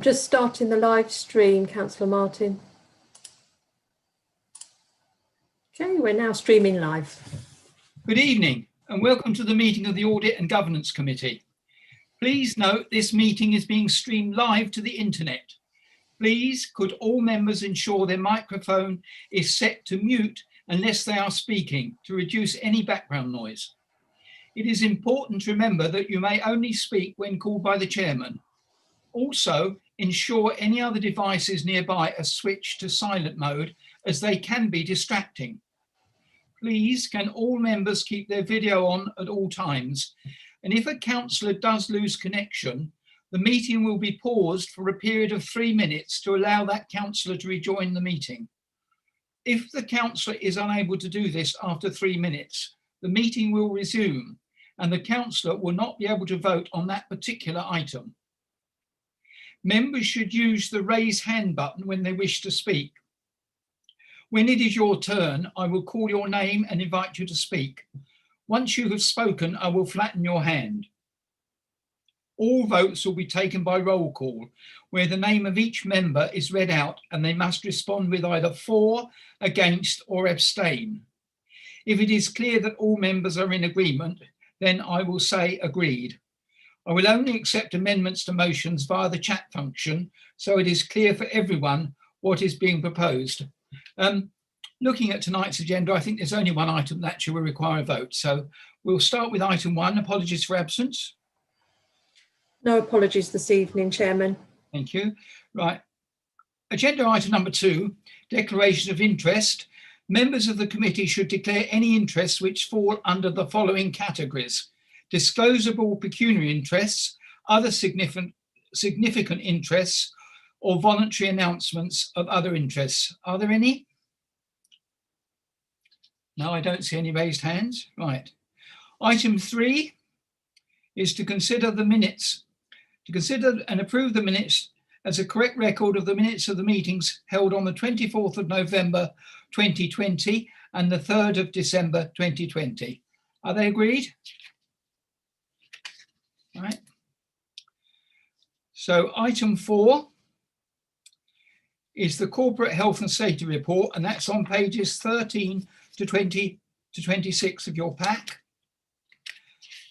Just starting the live stream, Councillor Martin. Okay, we're now streaming live. Good evening and welcome to the meeting of the Audit and Governance Committee. Please note this meeting is being streamed live to the internet. Please could all members ensure their microphone is set to mute unless they are speaking to reduce any background noise. It is important to remember that you may only speak when called by the chairman. Also, ensure any other devices nearby are switched to silent mode as they can be distracting. Please can all members keep their video on at all times, and if a councillor does lose connection, the meeting will be paused for a period of 3 minutes to allow that councillor to rejoin the meeting. If the councillor is unable to do this after 3 minutes, the meeting will resume and the councillor will not be able to vote on that particular item. Members should use the raise hand button when they wish to speak. When it is your turn, I will call your name and invite you to speak. Once you have spoken, I will flatten your hand. All votes will be taken by roll call, where the name of each member is read out and they must respond with either for, against, or abstain. If it is clear that all members are in agreement, then I will say agreed. I will only accept amendments to motions via the chat function, so it is clear for everyone what is being proposed. Looking at tonight's agenda, I think there's only one item that actually will require a vote. So we'll start with item 1, apologies for absence. No apologies this evening, Chairman. Thank you. Right. Agenda item number 2, declaration of interest. Members of the committee should declare any interests which fall under the following categories: disclosable pecuniary interests, other significant interests, or voluntary announcements of other interests. Are there any? No, I don't see any raised hands. Right. Item 3 is to consider the minutes, to consider and approve the minutes as a correct record of the minutes of the meetings held on the 24th of November 2020 and the 3rd of December 2020. Are they agreed? Right. So item 4 is the corporate health and safety report, and that's on pages 13 to 20 to 26 of your pack.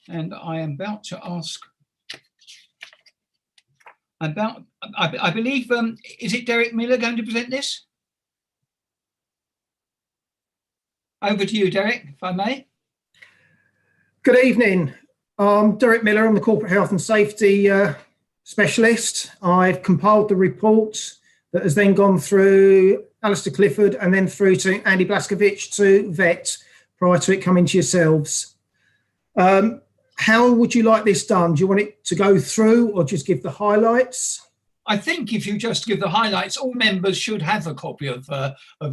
And I am about to ask about, I believe, is it Derek Miller going to present this? Over to you, Derek, if I may. Good evening. I'm Derek Miller. I'm the Corporate Health and Safety Specialist. I've compiled the report that has then gone through Alistair Clifford and then through to Andy Blaskovich to vet prior to it coming to yourselves. How would you like this done? Do you want it to go through or just give the highlights? I think if you just give the highlights, all members should have a copy of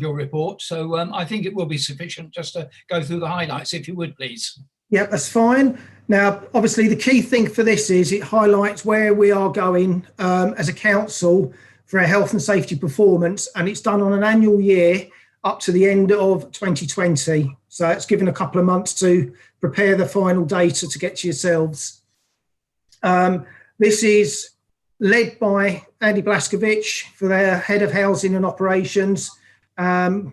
your report. So I think it will be sufficient just to go through the highlights, if you would, please. Yeah, that's fine. Now, obviously, the key thing for this is it highlights where we are going as a council for our health and safety performance, and it's done on an annual year up to the end of 2020. So it's given a couple of months to prepare the final data to get to yourselves. This is led by Andy Blaskovich for their Head of Housing and Operations,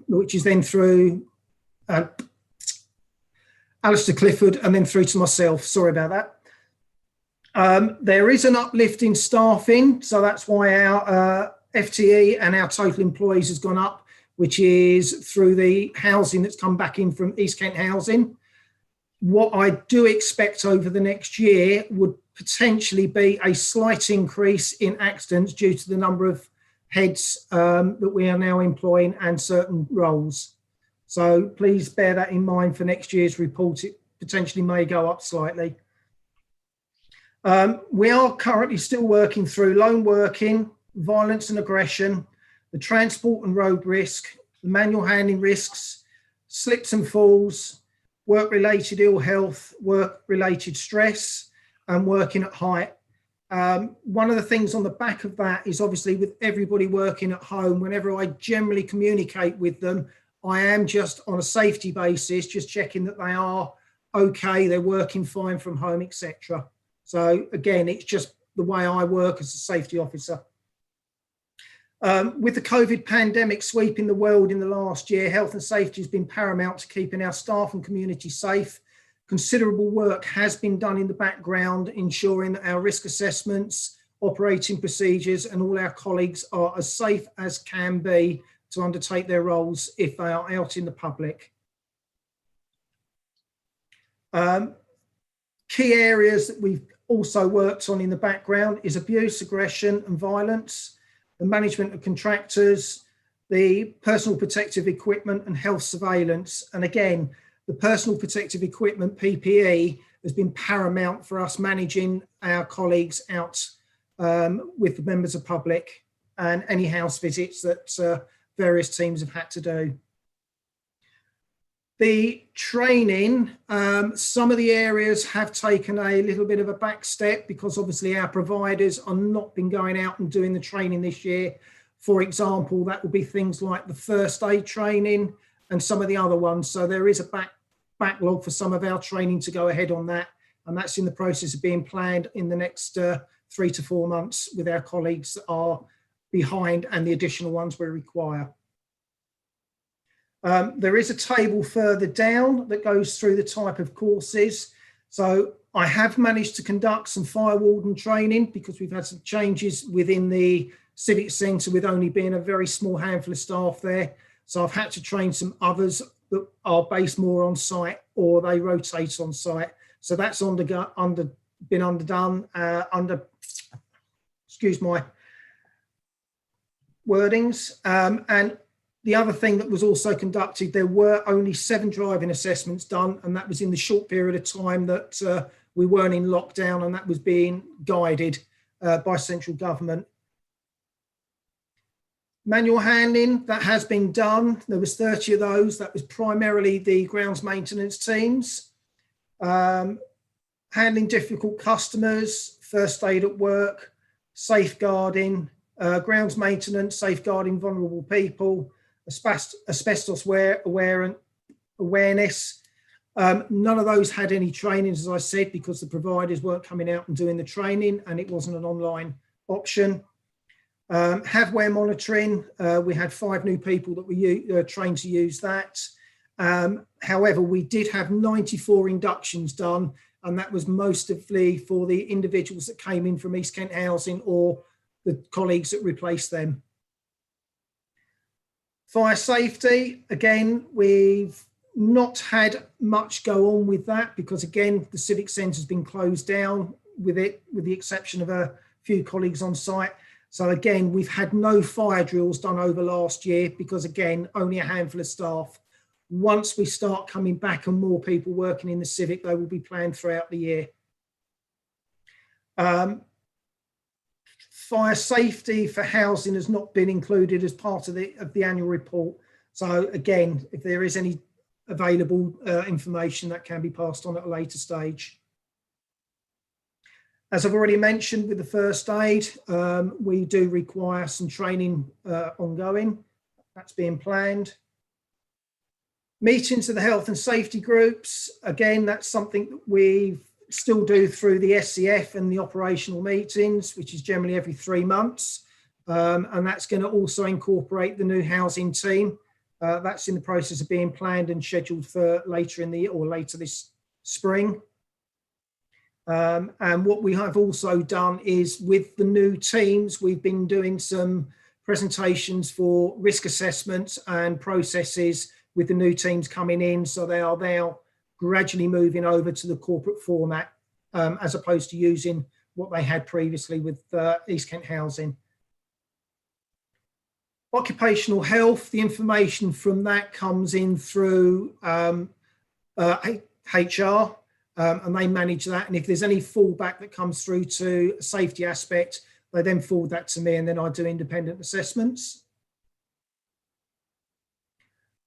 which is then through Alistair Clifford and then through to myself. Sorry about that. There is an uplift in staffing, so that's why our FTE and our total employees has gone up, which is through the housing that's come back in from East Kent Housing. What I do expect over the next year would potentially be a slight increase in accidents due to the number of heads that we are now employing and certain roles. So please bear that in mind for next year's report. It potentially may go up slightly. We are currently still working through lone working, violence and aggression, the transport and road risk, the manual handling risks, slips and falls, work-related ill health, work-related stress, and working at height. One of the things on the back of that is obviously with everybody working at home, whenever I generally communicate with them, I am just on a safety basis, just checking that they are okay, they're working fine from home, etc. So again, it's just the way I work as a safety officer. With the COVID pandemic sweeping the world in the last year, health and safety has been paramount to keeping our staff and community safe. Considerable work has been done in the background, ensuring that our risk assessments, operating procedures, and all our colleagues are as safe as can be to undertake their roles if they are out in the public. Key areas that we've also worked on in the background is abuse, aggression and violence, the management of contractors, the personal protective equipment and health surveillance. And again, the personal protective equipment, PPE, has been paramount for us managing our colleagues out with the members of public and any house visits that various teams have had to do. The training, some of the areas have taken a little bit of a back step because obviously our providers are not been going out and doing the training this year. For example, that will be things like the first aid training and some of the other ones. So there is a backlog for some of our training to go ahead on that. And that's in the process of being planned in the next 3 to 4 months with our colleagues that are behind and the additional ones we require. There is a table further down that goes through the type of courses. So I have managed to conduct some fire warden training because we've had some changes within the Civic Centre with only being a very small handful of staff there. So I've had to train some others that are based more on site or they rotate on site. So that's been underdone under, excuse my wordings. And the other thing that was also conducted, there were only 7 driving assessments done, and that was in the short period of time that we weren't in lockdown, and that was being guided by central government. Manual handling, that has been done. There was 30 of those. That was primarily the grounds maintenance teams. Handling difficult customers, first aid at work, safeguarding, grounds maintenance, safeguarding vulnerable people, asbestos awareness. None of those had any training, as I said, because the providers weren't coming out and doing the training and it wasn't an online option. Haveware monitoring, we had 5 new people that were trained to use that. However, we did have 94 inductions done, and that was mostly for the individuals that came in from East Kent Housing or the colleagues that replaced them. Fire safety, again, we've not had much go on with that because, again, the Civic Centre has been closed down with the exception of a few colleagues on site. So again, we've had no fire drills done over last year because, again, only a handful of staff. Once we start coming back and more people working in the Civic, they will be planned throughout the year. Fire safety for housing has not been included as part of the annual report. So again, if there is any available information, that can be passed on at a later stage. As I've already mentioned with the first aid, we do require some training ongoing. That's being planned. Meetings of the health and safety groups, again, that's something that we still do through the SCF and the operational meetings, which is generally every 3 months. And that's going to also incorporate the new housing team. That's in the process of being planned and scheduled for later in the year or later this spring. And what we have also done is with the new teams, we've been doing some presentations for risk assessments and processes with the new teams coming in. So they are now gradually moving over to the corporate format as opposed to using what they had previously with East Kent Housing. Occupational health, the information from that comes in through HR. And they manage that. And if there's any fallback that comes through to a safety aspect, they then forward that to me and then I do independent assessments.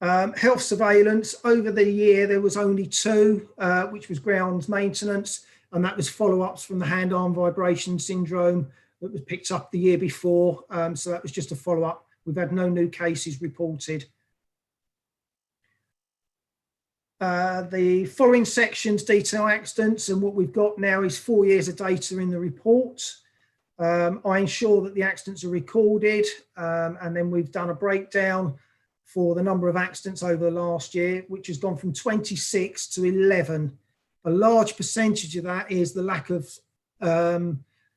Health surveillance, over the year, there was only 2, which was grounds maintenance. And that was follow-ups from the hand-arm vibration syndrome that was picked up the year before. So that was just a follow-up. We've had no new cases reported. The following sections detail accidents, and what we've got now is 4 years of data in the report. I ensure that the accidents are recorded, and then we've done a breakdown for the number of accidents over the last year, which has gone from 26 to 11. A large percentage of that is the lack of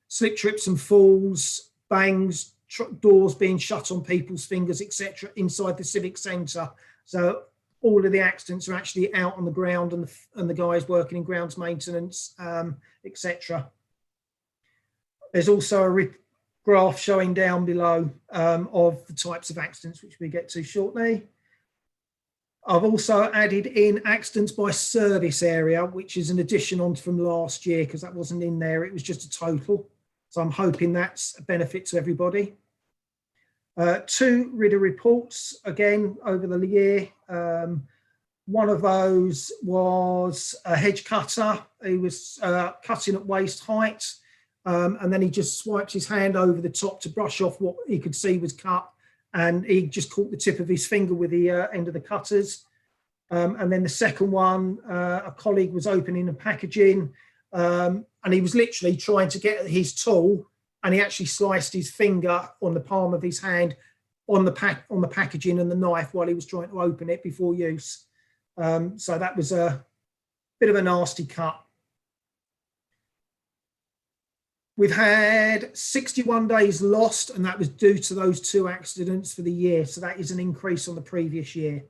slip, trips and falls, bangs, doors being shut on people's fingers, etc., inside the civic centre. So all of the accidents are actually out on the ground, and the guys working in grounds maintenance, etc. There's also a graph showing down below of the types of accidents, which we get to shortly. I've also added in accidents by service area, which is an addition on from last year because that wasn't in there. It was just a total. So I'm hoping that's a benefit to everybody. 2 RIDA reports, again, over the year. One of those was a hedge cutter. He was cutting at waist height, and then he just swiped his hand over the top to brush off what he could see was cut, and he just caught the tip of his finger with the end of the cutters. And then the second one, a colleague was opening and packaging, and he was literally trying to get his tool, and he actually sliced his finger on the palm of his hand on the packaging and the knife while he was trying to open it before use. So that was a bit of a nasty cut. We've had 61 days lost, and that was due to those 2 accidents for the year. So that is an increase on the previous year.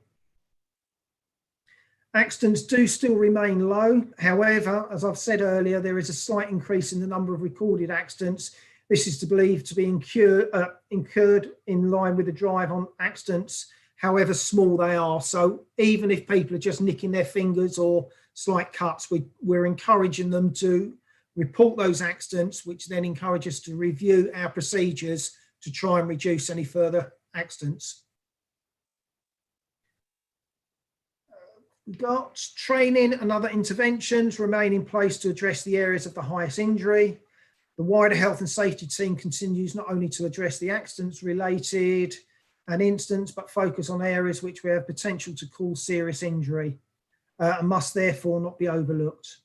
Accidents do still remain low. However, as I've said earlier, there is a slight increase in the number of recorded accidents. This is believed to be incurred in line with the drive on accidents, however small they are. So even if people are just nicking their fingers or slight cuts, we're encouraging them to report those accidents, which then encourage us to review our procedures to try and reduce any further accidents. We've got training and other interventions remain in place to address the areas of the highest injury. The wider health and safety team continues not only to address the accidents related and incidents, but focus on areas which we have potential to cause serious injury and must therefore not be overlooked.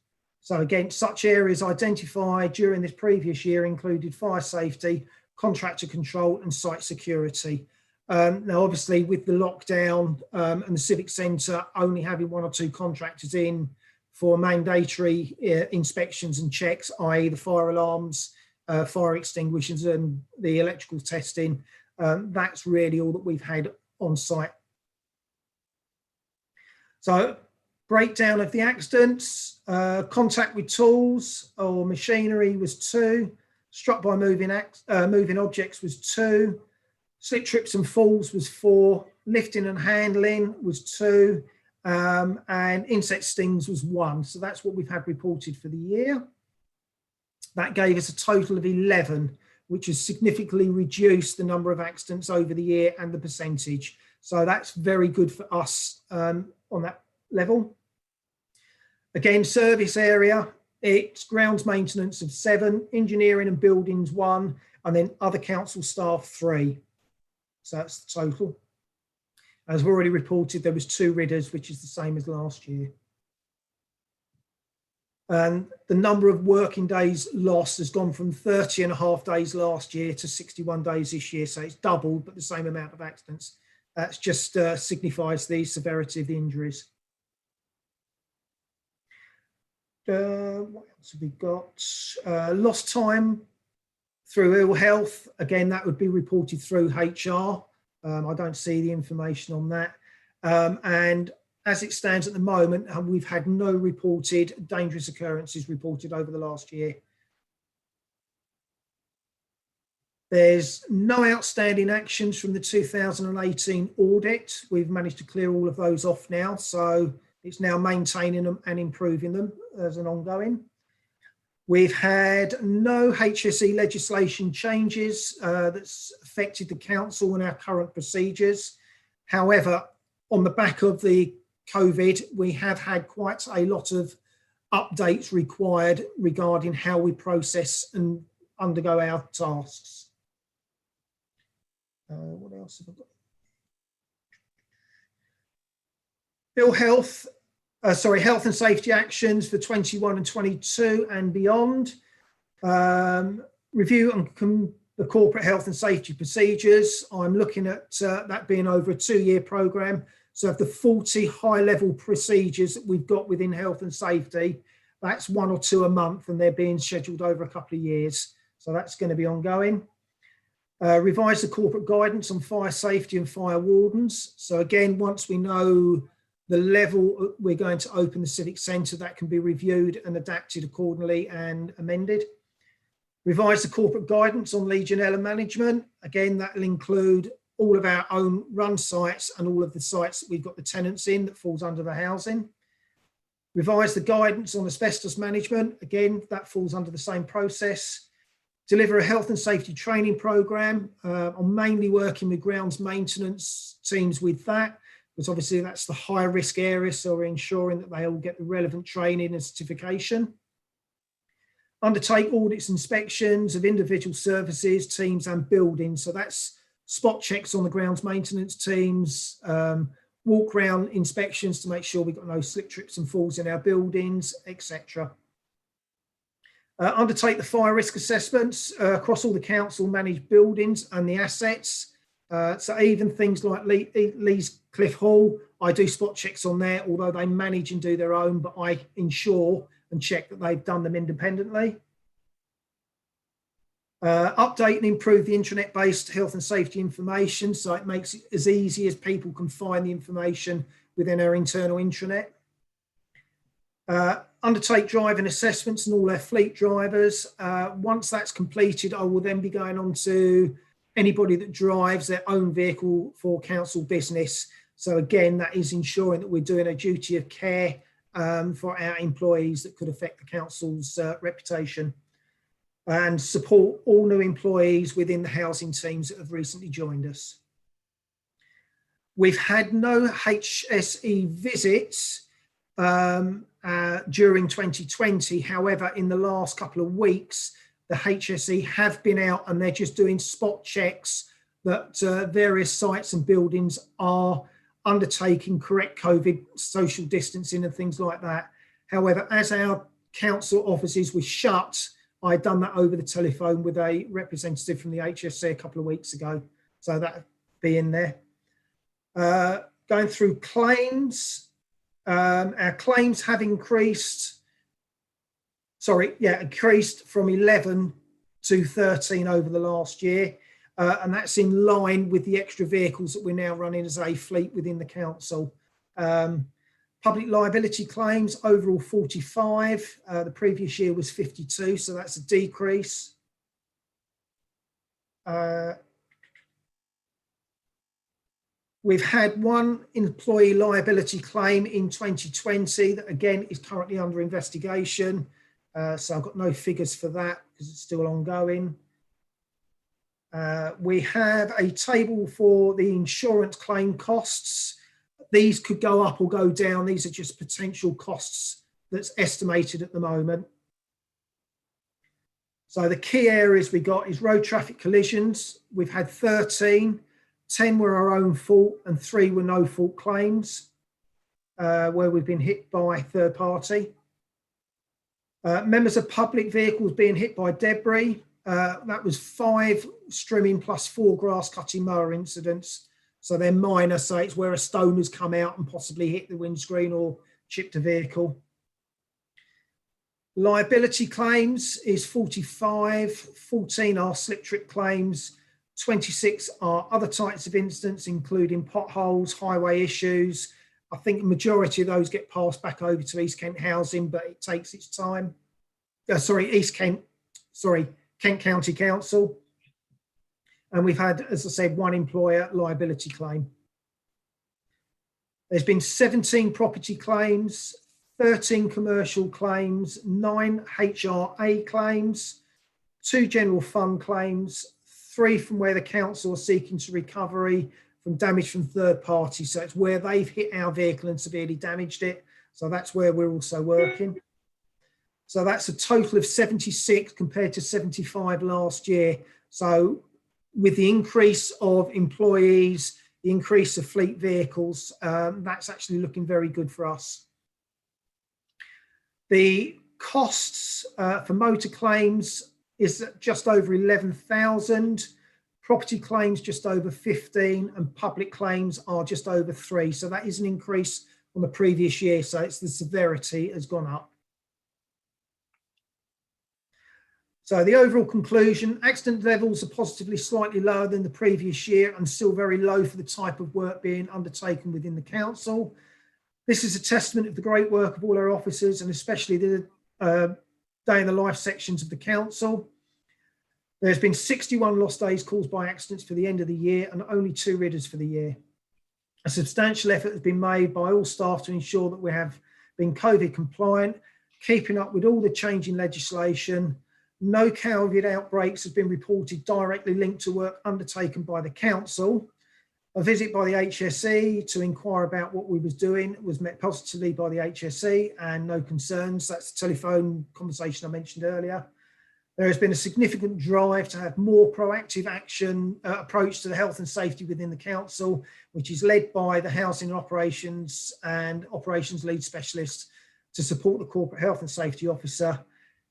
So again, such areas identified during this previous year included fire safety, contractor control and site security. Now, obviously, with the lockdown and the civic centre only having 1 or 2 contractors in for mandatory inspections and checks, i.e. the fire alarms, fire extinguishers and the electrical testing, that's really all that we've had on site. So, breakdown of the accidents, contact with tools or machinery was 2, struck by moving objects was 2, slip, trips and falls was 4, lifting and handling was 2, and insect stings was 1. So that's what we've had reported for the year. That gave us a total of 11, which has significantly reduced the number of accidents over the year and the percentage. So that's very good for us on that level. Again, service area, it's grounds maintenance of 7, engineering and buildings 1, and then other council staff 3. So that's the total. As we've already reported, there was 2 RIDAs, which is the same as last year. And the number of working days lost has gone from 30.5 days last year to 61 days this year. So it's doubled, but the same amount of accidents. That just signifies the severity of the injuries. What else have we got? Lost time through ill health. Again, that would be reported through HR. I don't see the information on that. And as it stands at the moment, we've had no reported dangerous occurrences reported over the last year. There's no outstanding actions from the 2018 audit. We've managed to clear all of those off now. So it's now maintaining them and improving them as an ongoing. We've had no HSE legislation changes that's affected the council and our current procedures. However, on the back of the COVID, we have had quite a lot of updates required regarding how we process and undergo our tasks. What else have I got? Health and safety actions for 21 and 22 and beyond. Review on the corporate health and safety procedures. I'm looking at that being over a 2-year programme. So of the 40 high-level procedures that we've got within health and safety, that's 1 or 2 a month, and they're being scheduled over a couple of years. So that's going to be ongoing. Revise the corporate guidance on fire safety and fire wardens. So again, once we know the level we're going to open the civic centre, that can be reviewed and adapted accordingly and amended. Revise the corporate guidance on Legionella management. Again, that will include all of our own run sites and all of the sites that we've got the tenants in that falls under the housing. Revise the guidance on asbestos management. Again, that falls under the same process. Deliver a health and safety training programme. I'm mainly working with grounds maintenance teams with that, because obviously that's the high risk area, so we're ensuring that they all get the relevant training and certification. Undertake audits and inspections of individual services, teams and buildings. So that's spot checks on the grounds maintenance teams, walk round inspections to make sure we've got no slip, trips and falls in our buildings, etc. Undertake the fire risk assessments across all the council managed buildings and the assets. So even things like Lee's Cliff Hall, I do spot checks on there, although they manage and do their own, but I ensure and check that they've done them independently. Update and improve the intranet-based health and safety information, so it makes it as easy as people can find the information within our internal intranet. Undertake driving assessments and all their fleet drivers. Once that's completed, I will then be going on to anybody that drives their own vehicle for council business. So again, that is ensuring that we're doing a duty of care for our employees that could affect the council's reputation, and support all new employees within the housing teams that have recently joined us. We've had no HSE visits during 2020. However, in the last couple of weeks, the HSE have been out and they're just doing spot checks that various sites and buildings are undertaking correct COVID social distancing and things like that. However, as our council offices were shut, I'd done that over the telephone with a representative from the HSE a couple of weeks ago. So that'd be in there. Going through claims, our claims have increased from 11 to 13 over the last year. And that's in line with the extra vehicles that we're now running as a fleet within the council. Public liability claims, overall 45. The previous year was 52, so that's a decrease. We've had one employee liability claim in 2020 that again is currently under investigation. So I've got no figures for that because it's still ongoing. We have a table for the insurance claim costs. These could go up or go down. These are just potential costs that's estimated at the moment. So the key areas we got is road traffic collisions. We've had 13, 10 were our own fault and 3 were no fault claims where we've been hit by third party. Members of public vehicles being hit by debris. That was 5 strimming plus 4 grass cutting mower incidents. So they're minor, so it's where a stone has come out and possibly hit the windscreen or chipped a vehicle. Liability claims is 45, 14 are slip trip claims, 26 are other types of incidents, including potholes, highway issues. I think the majority of those get passed back over to East Kent Housing, but it takes its time. Kent County Council. And we've had, as I said, 1 employer liability claim. There's been 17 property claims, 13 commercial claims, 9 HRA claims, 2 general fund claims, 3 from where the council are seeking to recovery from damage from third parties. So it's where they've hit our vehicle and severely damaged it. So that's where we're also working. So that's a total of 76 compared to 75 last year. So with the increase of employees, the increase of fleet vehicles, that's actually looking very good for us. The costs for motor claims is just over 11,000. Property claims just over 15, and public claims are just over 3. So that is an increase on the previous year. So it's the severity has gone up. So the overall conclusion, accident levels are positively slightly lower than the previous year and still very low for the type of work being undertaken within the council. This is a testament of the great work of all our officers, and especially the day in the life sections of the council. There's been 61 lost days caused by accidents for the end of the year and only 2 ridders for the year. A substantial effort has been made by all staff to ensure that we have been COVID compliant, keeping up with all the changing legislation. No COVID outbreaks have been reported directly linked to work undertaken by the council. A visit by the HSE to inquire about what we was doing was met positively by the HSE and no concerns. That's the telephone conversation I mentioned earlier. There has been a significant drive to have more proactive action approach to the health and safety within the council, which is led by the housing operations and operations lead specialist to support the corporate health and safety officer.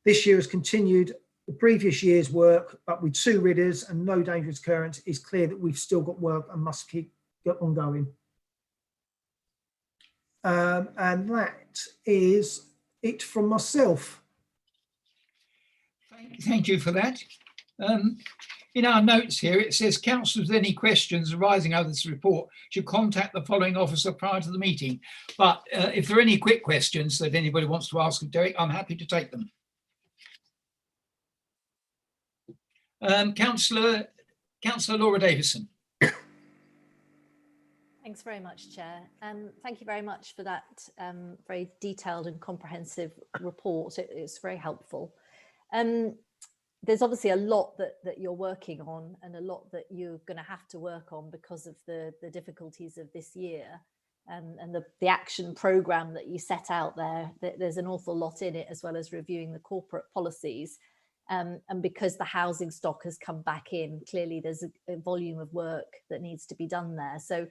This year has continued the previous year's work, but with 2 ridders and no dangerous occurrence, it's clear that we've still got work and must keep ongoing. And that is it from myself. Thank you for that. In our notes here, it says councillors with any questions arising out of this report should contact the following officer prior to the meeting. But if there are any quick questions that anybody wants to ask of Derek, I'm happy to take them. Councillor Laura Davison. Thanks very much, Chair. Thank you very much for that very detailed and comprehensive report. It's very helpful. There's obviously a lot that you're working on and a lot that you're going to have to work on because of the difficulties of this year and the action programme that you set out there. There's an awful lot in it, as well as reviewing the corporate policies. And because the housing stock has come back in, clearly there's a volume of work that needs to be done there. So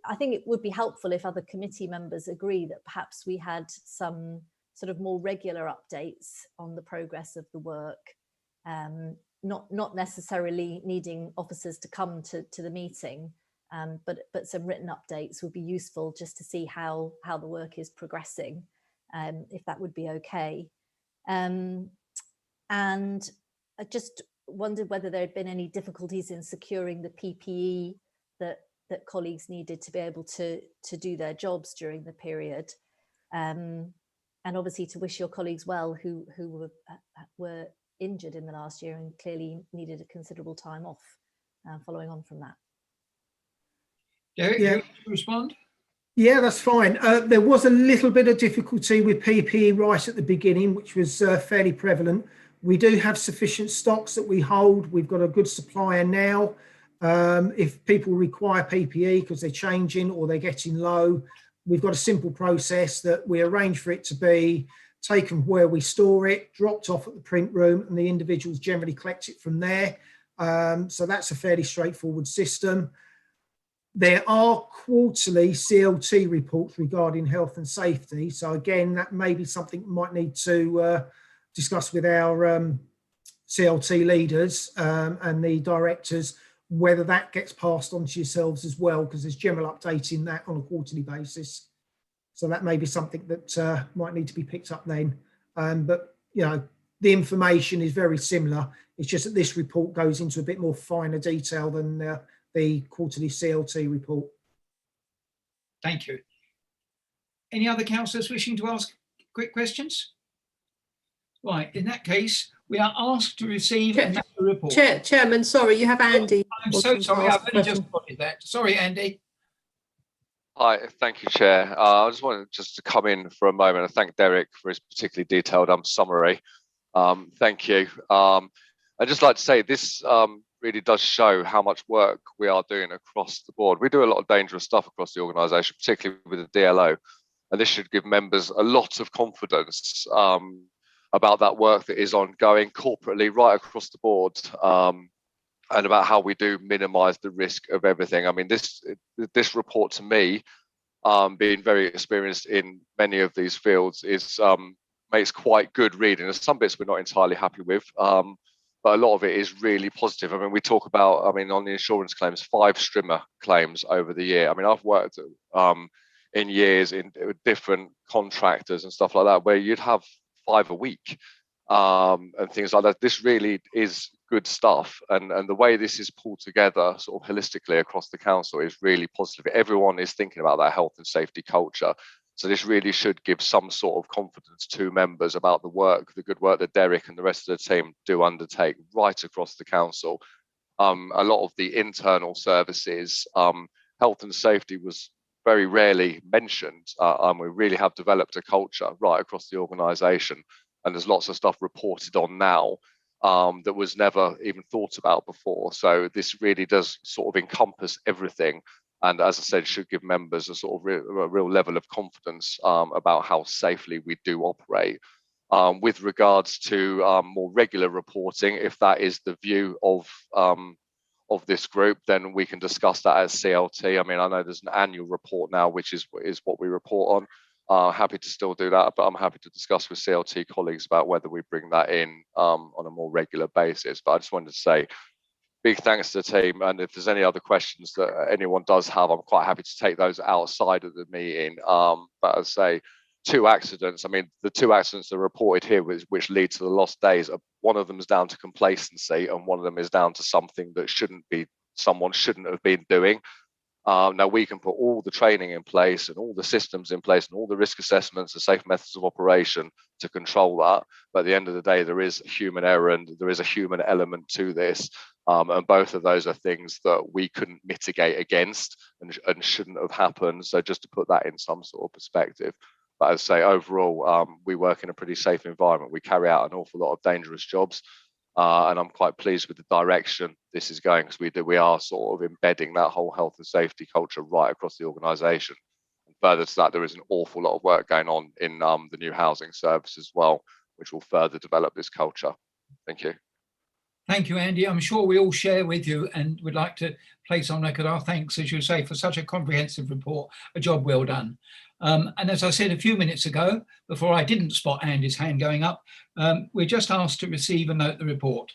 I think it would be helpful if other committee members agree that perhaps we had some sort of more regular updates on the progress of the work, not necessarily needing officers to come to the meeting, but some written updates would be useful just to see how the work is progressing, if that would be okay. And I just wondered whether there had been any difficulties in securing the PPE that colleagues needed to be able to do their jobs during the period. And obviously to wish your colleagues well who were injured in the last year and clearly needed a considerable time off following on from that. Derek, Yeah. you want to respond? Yeah, that's fine. There was a little bit of difficulty with PPE right at the beginning, which was fairly prevalent. We do have sufficient stocks that we hold. We've got a good supplier now. If people require PPE because they're changing or they're getting low, we've got a simple process that we arrange for it to be taken where we store it, dropped off at the print room, and the individuals generally collect it from there. So that's a fairly straightforward system. There are quarterly CLT reports regarding health and safety. So again, that may be something we might need to discuss with our CLT leaders and the directors, whether that gets passed on to yourselves as well, because there's general updating that on a quarterly basis. So that may be something that might need to be picked up then. But, you know, the information is very similar. It's just that this report goes into a bit more finer detail than the quarterly CLT report. Thank you. Any other councillors wishing to ask quick questions? Right, in that case, we are asked to receive another report. Chairman, sorry, you have Andy. I'm so sorry, I've only just spotted that. Sorry, Andy. Hi, thank you, Chair. I just wanted to come in for a moment and thank Derek for his particularly detailed summary. Thank you. I'd just like to say this really does show how much work we are doing across the board. We do a lot of dangerous stuff across the organisation, particularly with the DLO, and this should give members a lot of confidence about that work that is ongoing corporately right across the board, and about how we do minimise the risk of everything. I mean, this report to me, being very experienced in many of these fields, is makes quite good reading. There's some bits we're not entirely happy with, but a lot of it is really positive. I mean, we talk about, I mean, on the insurance claims, 5 strimmer claims over the year. I mean, I've worked in years in different contractors and stuff like that, where you'd have 5 a week and things like that. This really is good stuff, and the way this is pulled together sort of holistically across the council is really positive. Everyone is thinking about that health and safety culture, so this really should give some sort of confidence to members about the good work that Derek and the rest of the team do undertake right across the council. A lot of the internal services, health and safety was very rarely mentioned. We really have developed a culture right across the organisation, and there's lots of stuff reported on now that was never even thought about before. So this really does sort of encompass everything, and as I said, should give members a sort of a real level of confidence about how safely we do operate. With regards to more regular reporting, if that is the view of this group, then we can discuss that as CLT. I mean, I know there's an annual report now, which is what we report on. Happy to still do that, but I'm happy to discuss with CLT colleagues about whether we bring that in on a more regular basis. But I just wanted to say big thanks to the team, and if there's any other questions that anyone does have, I'm quite happy to take those outside of the meeting. But as I say, 2 accidents, I mean, the 2 accidents that are reported here which lead to the lost days, one of them is down to complacency and one of them is down to something that someone shouldn't have been doing. Now we can put all the training in place and all the systems in place and all the risk assessments and safe methods of operation to control that, but at the end of the day there is human error and there is a human element to this, and both of those are things that we couldn't mitigate against and shouldn't have happened. So just to put that in some sort of perspective. But as I say, overall, we work in a pretty safe environment. We carry out an awful lot of dangerous jobs. And I'm quite pleased with the direction this is going, because we are sort of embedding that whole health and safety culture right across the organisation. And further to that, there is an awful lot of work going on in the new housing service as well, which will further develop this culture. Thank you. Thank you, Andy. I'm sure we all share with you and would like to place on record our thanks, as you say, for such a comprehensive report. A job well done. And as I said a few minutes ago, before I didn't spot Andy's hand going up, we're just asked to receive and note the report.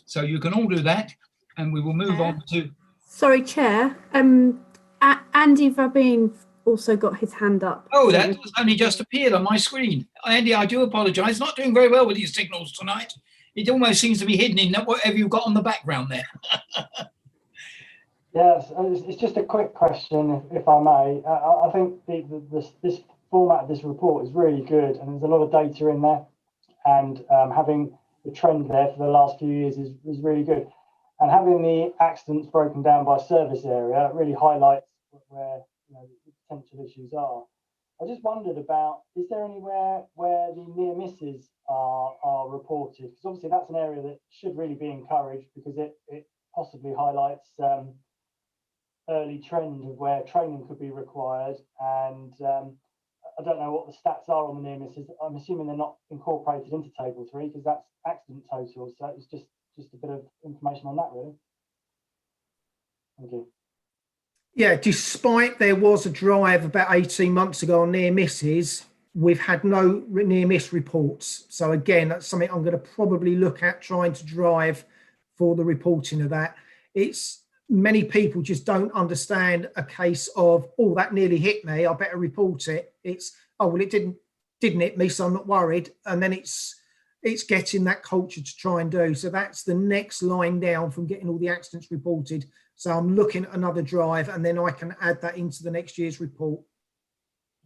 So you can all do that, and we will move on to... Sorry, Chair. Andy Vabin also got his hand up. Oh, that only just appeared on my screen. Andy, I do apologise. Not doing very well with these signals tonight. It almost seems to be hidden in whatever you've got on the background there. Yes, it's just a quick question, if I may. I think this format of this report is really good, and there's a lot of data in there, and having the trend there for the last few years is really good. And having the accidents broken down by service area really highlights where the potential issues are. I just wondered about, is there anywhere where the near misses are reported? Because obviously that's an area that should really be encouraged, because it possibly highlights early trend of where training could be required. And I don't know what the stats are on the near misses. I'm assuming they're not incorporated into table 3, because that's accident total. So it's just a bit of information on that, really. Thank you. Yeah, despite there was a drive about 18 months ago on near misses, we've had no near miss reports. So again, that's something I'm going to probably look at trying to drive for the reporting of that. It's many people just don't understand a case of, oh, that nearly hit me, I better report it. It's, oh, well, it didn't hit me, so I'm not worried. And then it's getting that culture to try and do. So that's the next line down from getting all the accidents reported. So I'm looking at another drive, and then I can add that into the next year's report.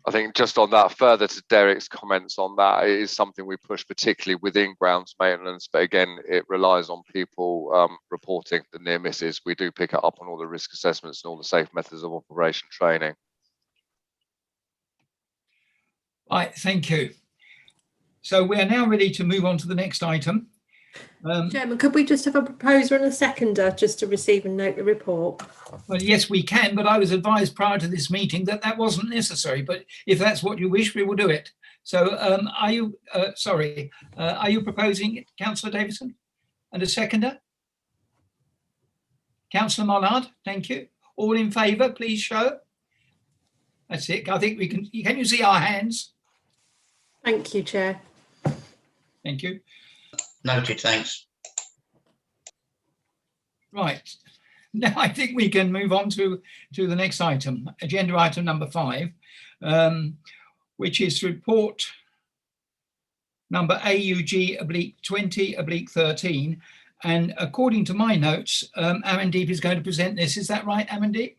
I think just on that, further to Derek's comments on that, it is something we push particularly within grounds maintenance, but again, it relies on people reporting the near misses. We do pick it up on all the risk assessments and all the safe methods of operation training. Right, thank you. So we are now ready to move on to the next item. Chairman, could we just have a proposer and a seconder just to receive and note the report? Well, yes, we can, but I was advised prior to this meeting that wasn't necessary. But if that's what you wish, we will do it. So are you proposing it, Councillor Davison? And a seconder? Councillor Mollard, thank you. All in favour, please show. That's it. I think we can you see our hands? Thank you, Chair. Thank you. Noted, thanks. Right. Now I think we can move on to the next item, agenda item number 5, which is report number AUG/20/13. And according to my notes, Amandeep is going to present this. Is that right, Amandeep?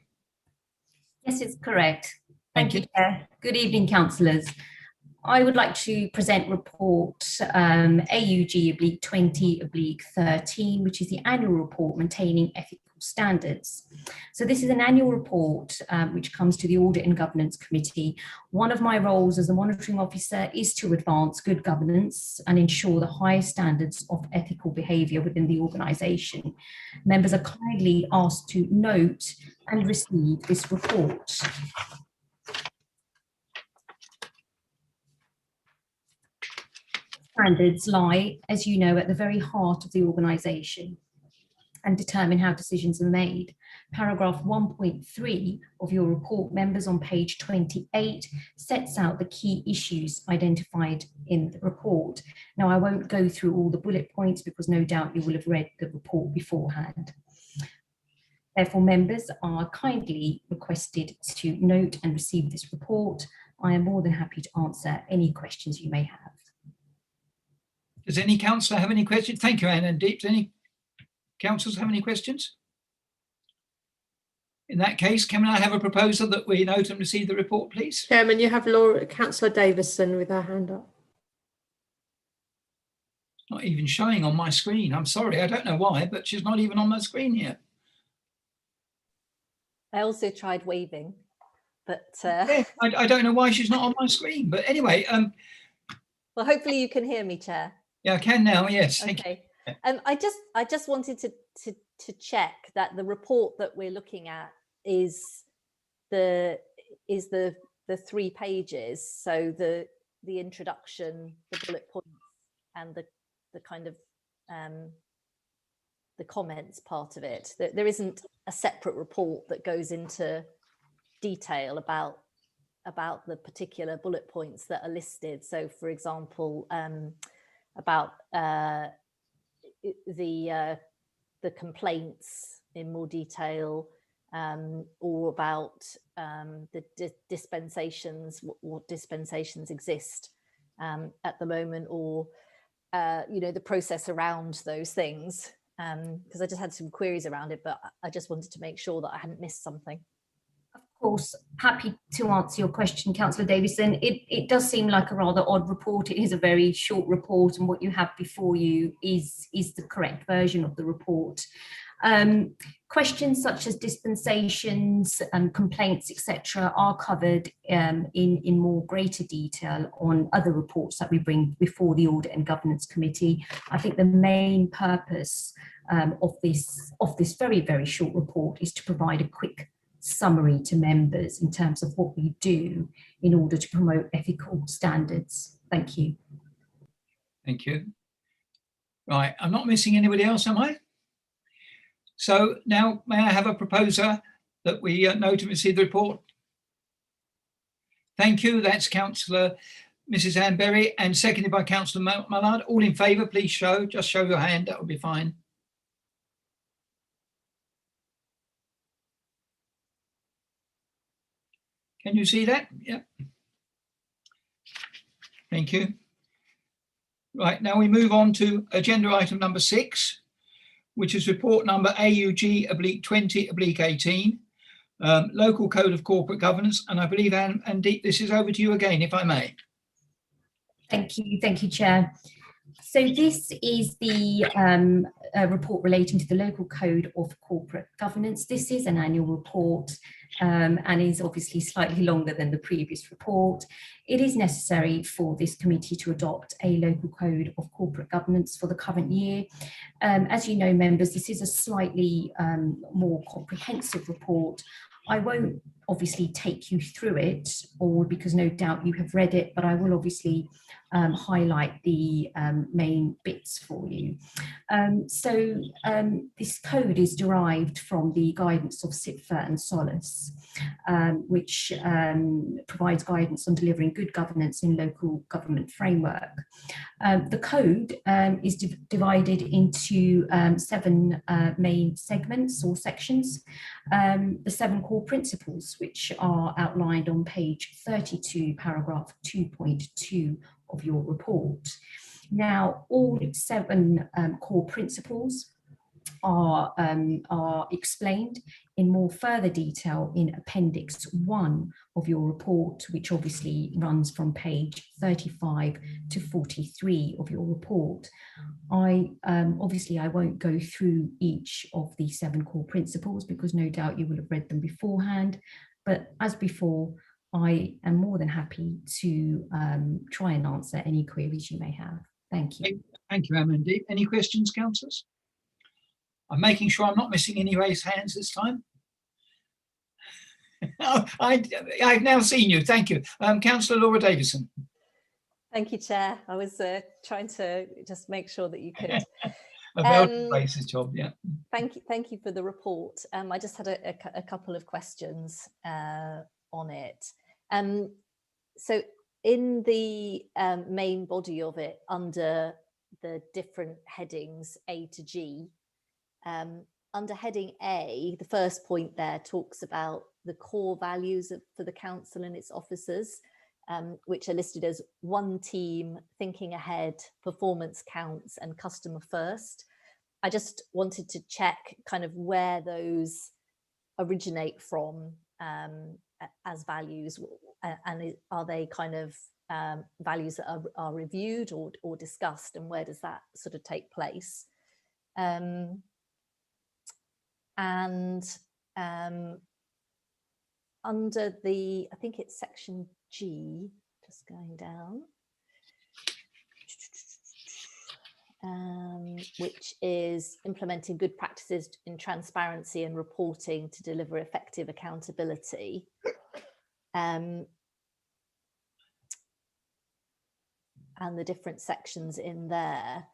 Yes, it's correct. Thank Thank you, Chair. Good evening, councillors. I would like to present report AUG/20/13, which is the annual report maintaining ethical standards. So this is an annual report which comes to the Audit and Governance Committee. One of my roles as a monitoring officer is to advance good governance and ensure the highest standards of ethical behaviour within the organisation. Members are kindly asked to note and receive this report. Standards lie, as you know, at the very heart of the organisation and determine how decisions are made. Paragraph 1.3 of your report, members, on page 28, sets out the key issues identified in the report. Now, I won't go through all the bullet points because no doubt you will have read the report beforehand. Therefore, members are kindly requested to note and receive this report. I am more than happy to answer any questions you may have. Does any councillor have any questions? Thank you, Amandeep. Does any councillors have any questions? In that case, can I have a proposal that we note and receive the report, please? Chairman, you have Councillor Davison with her hand up. It's not even showing on my screen. I'm sorry, I don't know why, but she's not even on my screen here. I also tried waving, but Yeah, I don't know why she's not on my screen. But anyway, well, hopefully you can hear me, Chair. yeah, I can now. Yes, thank you. I just wanted to check that the report that we're looking at is the 3 pages. So the introduction, the bullet points, and the kind of the comments part of it. There isn't a separate report that goes into detail about the particular bullet points that are listed. So, for example, about the complaints in more detail, or about the dispensations, what dispensations exist at the moment, or the process around those things. Because I just had some queries around it, but I just wanted to make sure that I hadn't missed something. Of course, happy to answer your question, Councillor Davison. It does seem like a rather odd report. It is a very short report, and what you have before you is the correct version of the report. Questions such as dispensations and complaints, etc., are covered in more greater detail on other reports that we bring before the Audit and Governance Committee. I think the main purpose of this very, very short report is to provide a quick summary to members in terms of what we do in order to promote ethical standards. Thank you. Thank you. Right, I'm not missing anybody else, am I? So now, may I have a proposer that we note and receive the report? Thank you. That's Councillor Mrs. Anne Berry, and seconded by Councillor Mallard. All in favour, please just show your hand. That will be fine. Can you see that? Yep. Thank you. Right, now we move on to agenda item number 6, which is report number AUG/20/18, Local Code of Corporate Governance. And I believe, Andeep, this is over to you again, if I may. Thank you, Chair. So this is the report relating to the Local Code of Corporate Governance. This is an annual report and is obviously slightly longer than the previous report. It is necessary for this committee to adopt a Local Code of Corporate Governance for the current year. As you know, members, this is a slightly more comprehensive report. I won't obviously take you through it, or because no doubt you have read it, but I will obviously highlight the main bits for you. This code is derived from the guidance of SIPFA and SOLACE, which provides guidance on delivering good governance in local government framework. The code is divided into 7 main segments or sections. The 7 core principles, which are outlined on page 32, paragraph 2.2 of your report. Now, all 7 core principles are explained in more further detail in Appendix 1 of your report, which obviously runs from page 35 to 43 of your report. Obviously, I won't go through each of the 7 core principles because no doubt you will have read them beforehand, but as before, I am more than happy to try and answer any queries you may have. Thank you. Thank you, Amandeep. Any questions, councillors? I'm making sure I'm not missing any raised hands this time. I've now seen you. Thank you. Councillor Laura Davison. Thank you, Chair. I was trying to just make sure that you could. A well-placed job, yeah. Thank you for the report. I just had a couple of questions on it. So in the main body of it, under the different headings A to G, under heading A, the first point there talks about the core values for the council and its officers, which are listed as one team, thinking ahead, performance counts, and customer first. I just wanted to check kind of where those originate from as values, and are they kind of values that are reviewed or discussed, and where does that sort of take place? Under the, I think it's section G, just going down, which is implementing good practices in transparency and reporting to deliver effective accountability. And the different sections in there.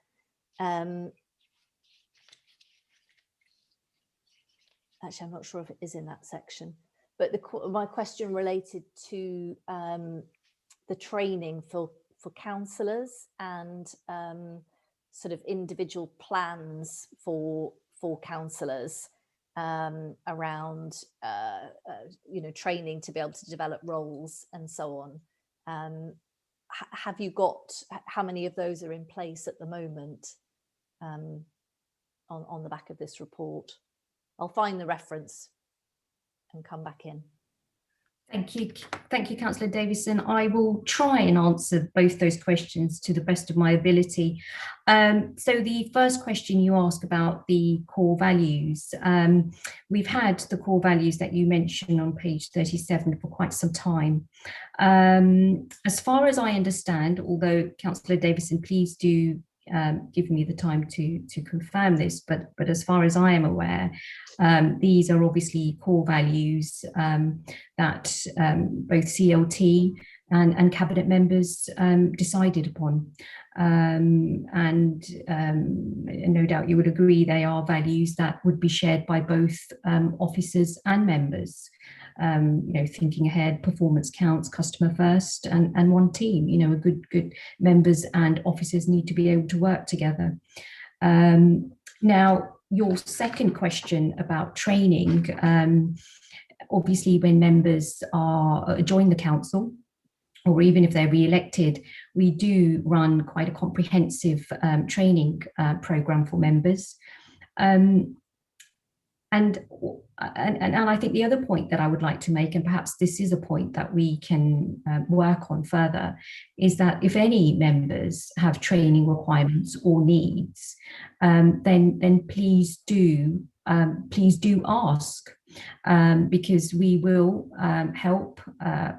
Actually, I'm not sure if it is in that section, but my question related to the training for councillors and sort of individual plans for councillors around training to be able to develop roles and so on. Have you got, how many of those are in place at the moment on the back of this report? I'll find the reference and come back in. Thank you, Councillor Davison. I will try and answer both those questions to the best of my ability. So the first question you ask about the core values, we've had the core values that you mentioned on page 37 for quite some time. As far as I understand, although Councillor Davison, please do give me the time to confirm this, but as far as I am aware, these are obviously core values that both CLT and cabinet members decided upon, and no doubt you would agree they are values that would be shared by both officers and members. Thinking ahead, performance counts, customer first, and one team. Good members and officers need to be able to work together. Now, your second question about training, obviously when members join the council, or even if they're re-elected, we do run quite a comprehensive training programme for members. And I think the other point that I would like to make, and perhaps this is a point that we can work on further, is that if any members have training requirements or needs, then please do ask, because we will help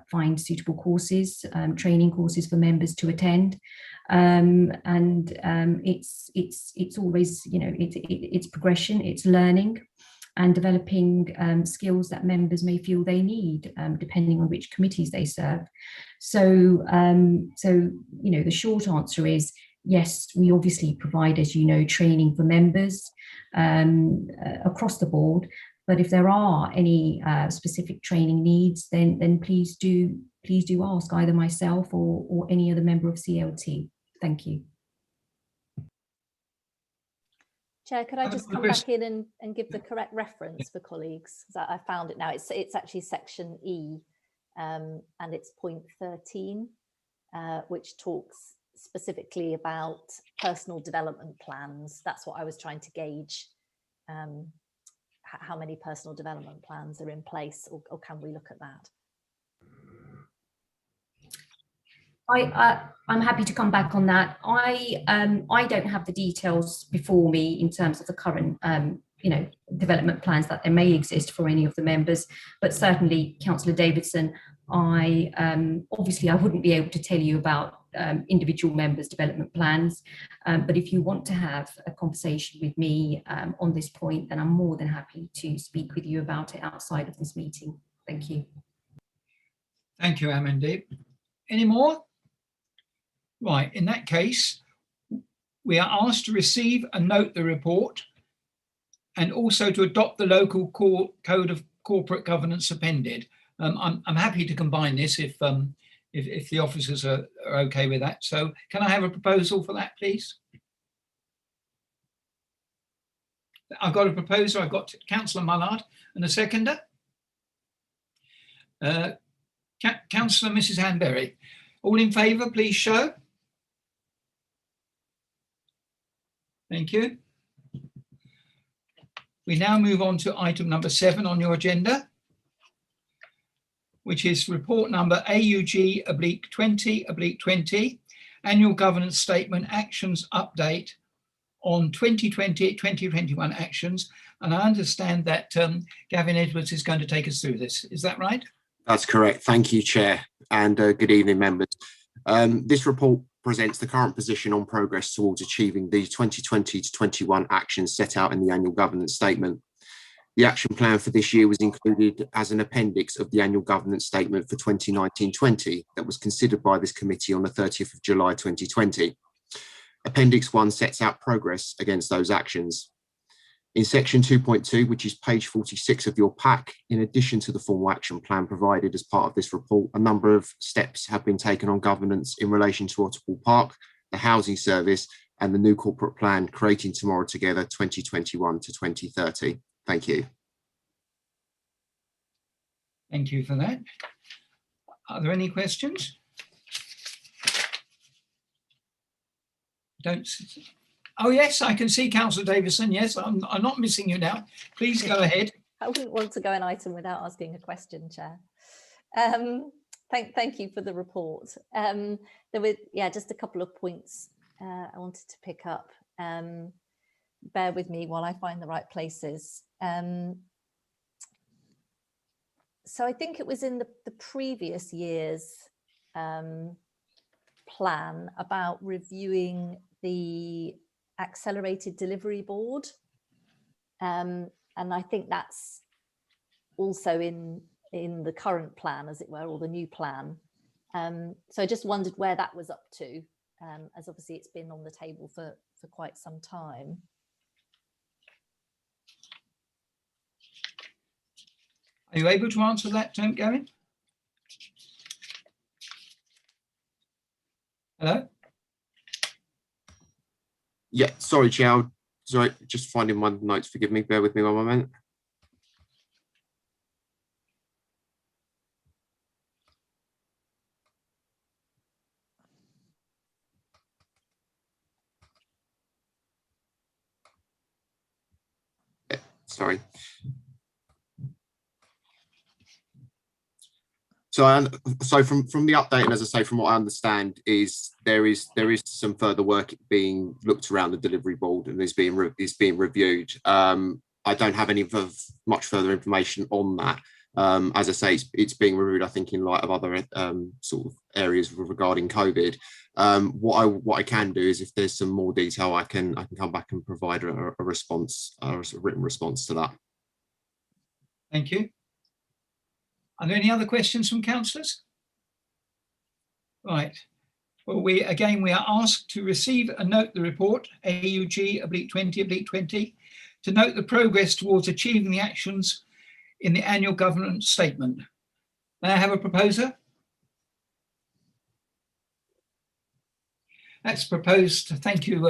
find suitable courses, training courses for members to attend. It's always, it's progression, it's learning. and developing skills that members may feel they need, depending on which committees they serve. So, the short answer is yes, we obviously provide, as you know, training for members across the board. But if there are any specific training needs, then please do ask either myself or any other member of CLT. Thank you. Chair, could I just come back in and give the correct reference for colleagues? Because I found it now. It's actually section E, and it's point 13, which talks specifically about personal development plans. That's what I was trying to gauge. How many personal development plans are in place, or can we look at that? I'm happy to come back on that. I don't have the details before me in terms of the current development plans that there may exist for any of the members, but certainly, Councillor Davidson, obviously I wouldn't be able to tell you about individual members' development plans, but if you want to have a conversation with me on this point, then I'm more than happy to speak with you about it outside of this meeting. Thank you. Thank you, Amandeep. Any more? Right, in that case, we are asked to receive and note the report and also to adopt the local code of corporate governance appended. I'm happy to combine this if the officers are okay with that. So can I have a proposal for that, please? I've got a proposer. I've got Councillor Mullard and a seconder. Councillor Mrs. Hanberry. All in favour, please show. Thank you. We now move on to item number 7 on your agenda, which is report number AUG/20/20, Annual Governance Statement Actions Update on 2020-2021 actions. And I understand that Gavin Edwards is going to take us through this. Is that right? That's correct. Thank you, Chair, and good evening, members. This report presents the current position on progress towards achieving the 2020-21 actions set out in the Annual Governance Statement. The action plan for this year was included as an appendix of the Annual Governance Statement for 2019-20 that was considered by this committee on the 30th of July 2020. Appendix 1 sets out progress against those actions. In section 2.2, which is page 46 of your pack, in addition to the formal action plan provided as part of this report, a number of steps have been taken on governance in relation to Otterpool Park, the housing service, and the new corporate plan, Creating Tomorrow Together 2021 to 2030. Thank you. Thank you for that. Are there any questions? Oh, yes, I can see Councillor Davison. Yes, I'm not missing you now. Please go ahead. I wouldn't want to go an item without asking a question, Chair. Thank you for the report. There were, just a couple of points I wanted to pick up. Bear with me while I find the right places. So I think it was in the previous year's plan about reviewing the Accelerated Delivery Board, and I think that's also in the current plan, as it were, or the new plan. So I just wondered where that was up to, as obviously it's been on the table for quite some time. Are you able to answer that, Gavin? Hello? Yeah, sorry, Chair. Sorry, just finding my notes. Forgive me. Bear with me one moment. Sorry. So from the update, and as I say, from what I understand, is there is some further work being looked around the delivery board and is being reviewed. I don't have any much further information on that. As I say, it's being reviewed, I think, in light of other sort of areas regarding COVID. What I can do is, if there's some more detail, I can come back and provide a response, a written response to that. Thank you. Are there any other questions from councillors? Right. Well, we are asked to receive and note the report, AUG/20/20, to note the progress towards achieving the actions in the annual governance statement. May I have a proposer? That's proposed. Thank you,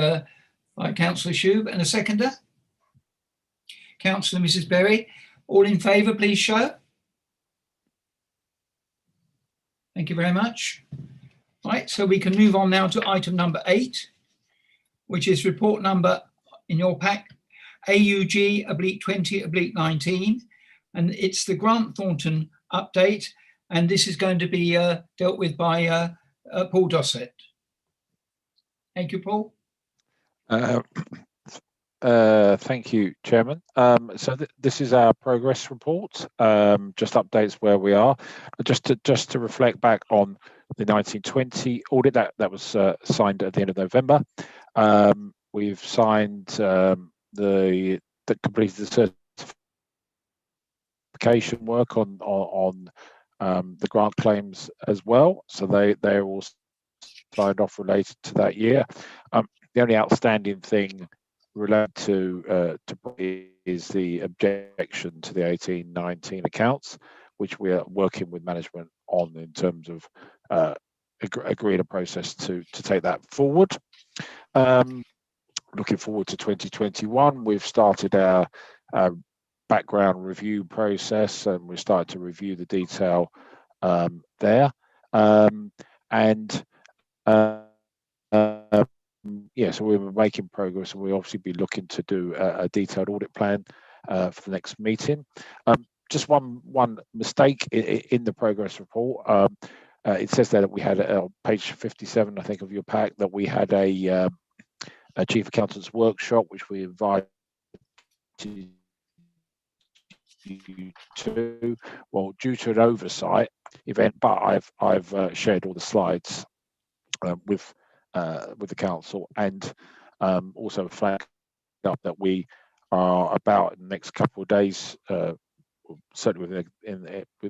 by Councillor Shube. And a seconder? Councillor Mrs. Berry. All in favour, please show. Thank you very much. Right, so we can move on now to item number 8, which is report number in your pack, AUG/20/19, and it's the Grant Thornton update, and this is going to be dealt with by Paul Dossett. Thank you, Paul. Thank you, Chairman. So this is our progress report, just updates where we are. Just to reflect back on the 1920 audit that was signed at the end of November. We've signed that completed the certification work on the grant claims as well. So they're all signed off related to that year. The only outstanding thing related to is the objection to the 18-19 accounts, which we are working with management on in terms of agreeing a process to take that forward. Looking forward to 2021, we've started our background review process, and we started to review the detail there. Yeah, so we're making progress, and we'll obviously be looking to do a detailed audit plan for the next meeting. Just one mistake in the progress report. It says there that we had on page 57, I think, of your pack, that we had a chief accountant's workshop, which we invited you to. Well, due to an oversight event, but I've shared all the slides with the council, and also flagged up that we are about in the next couple of days, certainly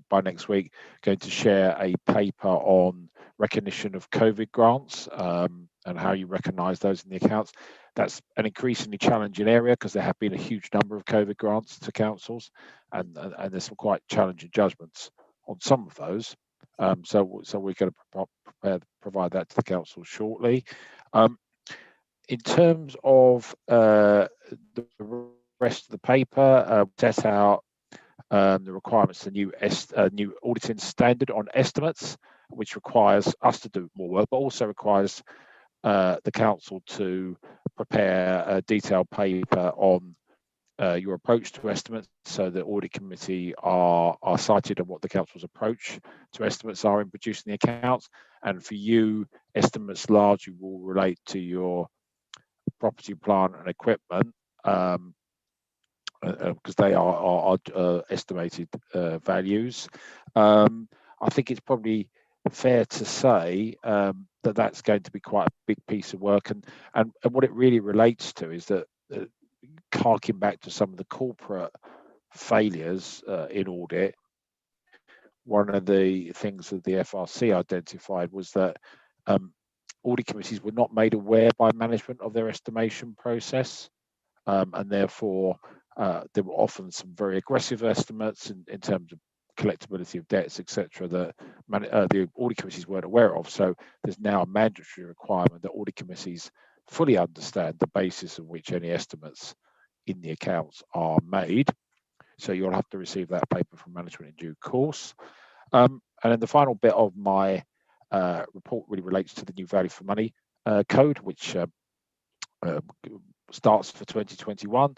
by next week, going to share a paper on recognition of COVID grants and how you recognise those in the accounts. That's an increasingly challenging area because there have been a huge number of COVID grants to councils, and there's some quite challenging judgments on some of those. So we're going to provide that to the council shortly. In terms of the rest of the paper, set out the requirements, the new auditing standard on estimates, which requires us to do more work, but also requires the council to prepare a detailed paper on your approach to estimates, so the audit committee are cited on what the council's approach to estimates are in producing the accounts. And for you, estimates largely will relate to your property, plant and equipment, because they are estimated values. I think it's probably fair to say that that's going to be quite a big piece of work, and what it really relates to is that harking back to some of the corporate failures in audit, one of the things that the FRC identified was that audit committees were not made aware by management of their estimation process, and therefore there were often some very aggressive estimates in terms of collectability of debts, etc., that the audit committees weren't aware of. So there's now a mandatory requirement that audit committees fully understand the basis on which any estimates in the accounts are made. So you'll have to receive that paper from management in due course. And then the final bit of my report really relates to the new value for money code, which starts for 2021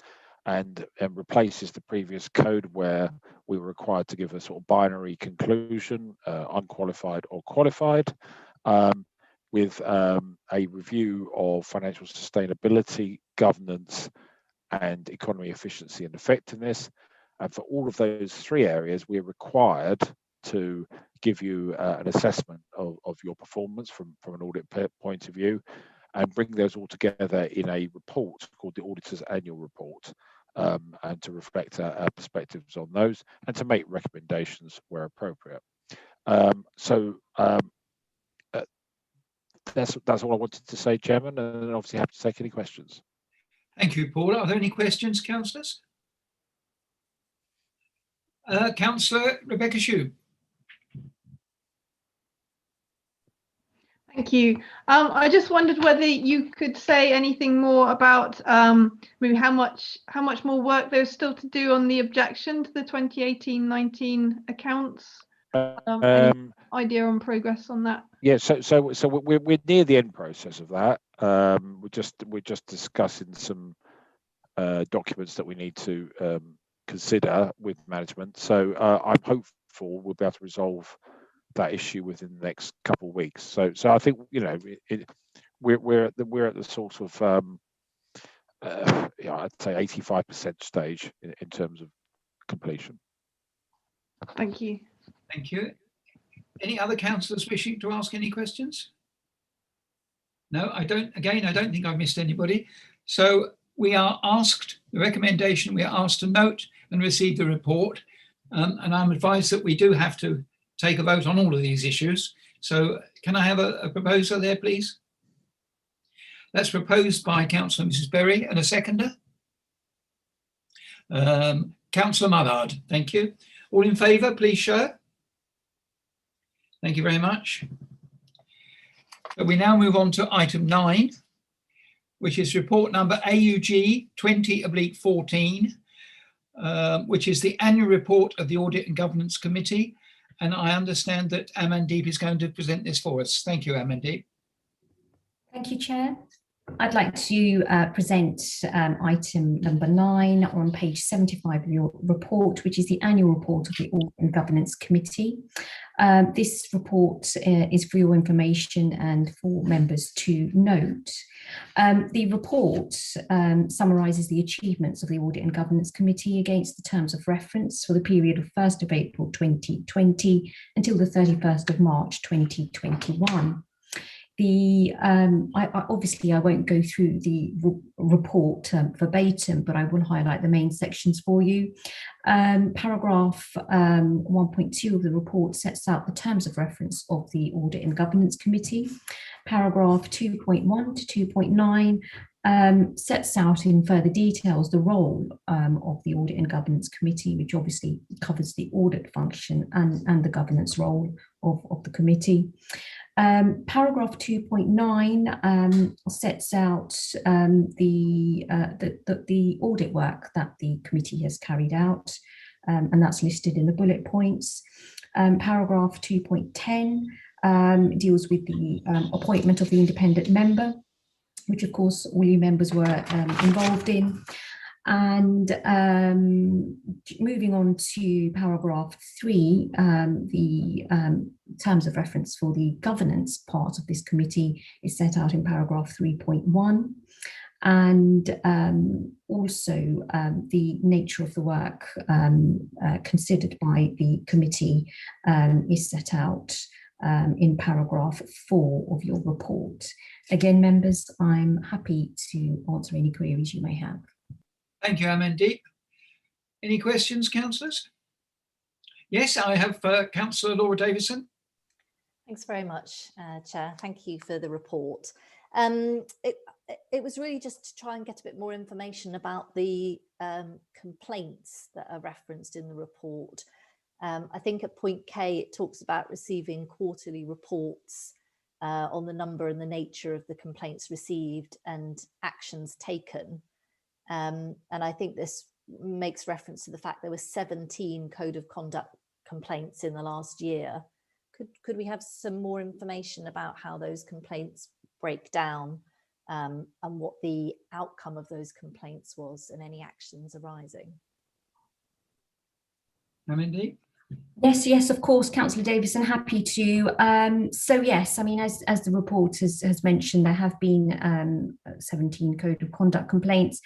and replaces the previous code where we were required to give a sort of binary conclusion, unqualified or qualified, with a review of financial sustainability, governance, and economy efficiency and effectiveness. And for all of those three areas, we're required to give you an assessment of your performance from an audit point of view, and bring those all together in a report called the Auditor's Annual Report. and to reflect our perspectives on those, and to make recommendations where appropriate. That's all I wanted to say, Chairman, and obviously happy to take any questions. Thank you, Paul. Are there any questions, councillors? Councillor Rebecca Shue. Thank you. I just wondered whether you could say anything more about maybe how much more work there's still to do on the objection to the 2018-19 accounts. Any idea on progress on that? Yeah, so we're near the end process of that. We're just discussing some documents that we need to consider with management. So I'm hopeful we'll be able to resolve that issue within the next couple of weeks. So I think, you know, we're at the sort of I'd say 85% stage in terms of completion. Thank you. Thank you. Any other councillors wishing to ask any questions? No, I don't think I've missed anybody. So we are asked, the recommendation, we are asked to note and receive the report. And I'm advised that we do have to take a vote on all of these issues. So can I have a proposer there, please? That's proposed by Councillor Mrs. Berry, and a seconder. Councillor Mullard, thank you. All in favour, please show. Thank you very much. So we now move on to item 9, which is report number AUG 20/14, which is the annual report of the Audit and Governance Committee. And I understand that Amandeep is going to present this for us. Thank you, Amandeep. Thank you, Chair. I'd like to present item number 9 on page 75 of your report, which is the annual report of the Audit and Governance Committee. This report is for your information and for members to note. The report summarises the achievements of the Audit and Governance Committee against the terms of reference for the period of 1st of April 2020 until the 31st of March 2021. Obviously I won't go through the report verbatim, but I will highlight the main sections for you. Paragraph 1.2 of the report sets out the terms of reference of the Audit and Governance Committee. Paragraph 2.1 to 2.9 sets out in further details the role of the Audit and Governance Committee, which obviously covers the audit function and the governance role of the committee. Paragraph 2.9 sets out the audit work that the committee has carried out, and that's listed in the bullet points. Paragraph 2.10 deals with the appointment of the independent member, which of course all you members were involved in. And moving on to paragraph 3, the terms of reference for the governance part of this committee is set out in paragraph 3.1. And also the nature of the work considered by the committee is set out in paragraph 4 of your report. Again, members, I'm happy to answer any queries you may have. Thank you, Amandeep. Any questions, councillors? Yes, I have Councillor Laura Davison. Thanks very much, Chair. Thank you for the report. It was really just to try and get a bit more information about the complaints that are referenced in the report. I think at point K, it talks about receiving quarterly reports on the number and the nature of the complaints received and actions taken. And I think this makes reference to the fact there were 17 code of conduct complaints in the last year. Could we have some more information about how those complaints break down and what the outcome of those complaints was and any actions arising? Amandeep? Yes, of course, Councillor Davison, happy to. So yes, I mean, as the report has mentioned, there have been 17 code of conduct complaints.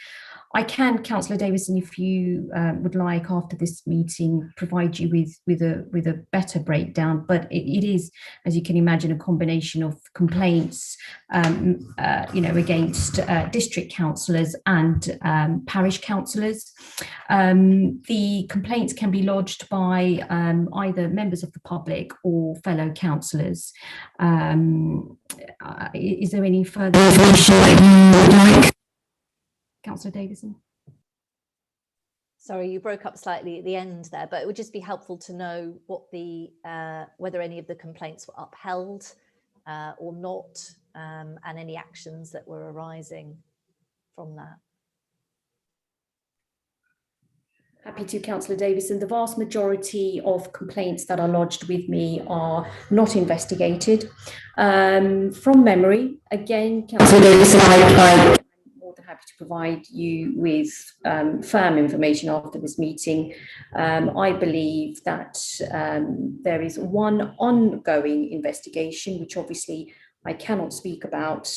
I can, Councillor Davison, if you would like, after this meeting, provide you with a better breakdown. But it is, as you can imagine, a combination of complaints, against district councillors and parish councillors. The complaints can be lodged by either members of the public or fellow councillors. Is there any further information that you would like? Councillor Davison. Sorry, you broke up slightly at the end there, but it would just be helpful to know what the whether any of the complaints were upheld or not, and any actions that were arising from that. Happy to, Councillor Davison. The vast majority of complaints that are lodged with me are not investigated. From memory, again, Councillor Davison, I'm more than happy to provide you with firm information after this meeting. I believe that there is one ongoing investigation, which obviously I cannot speak about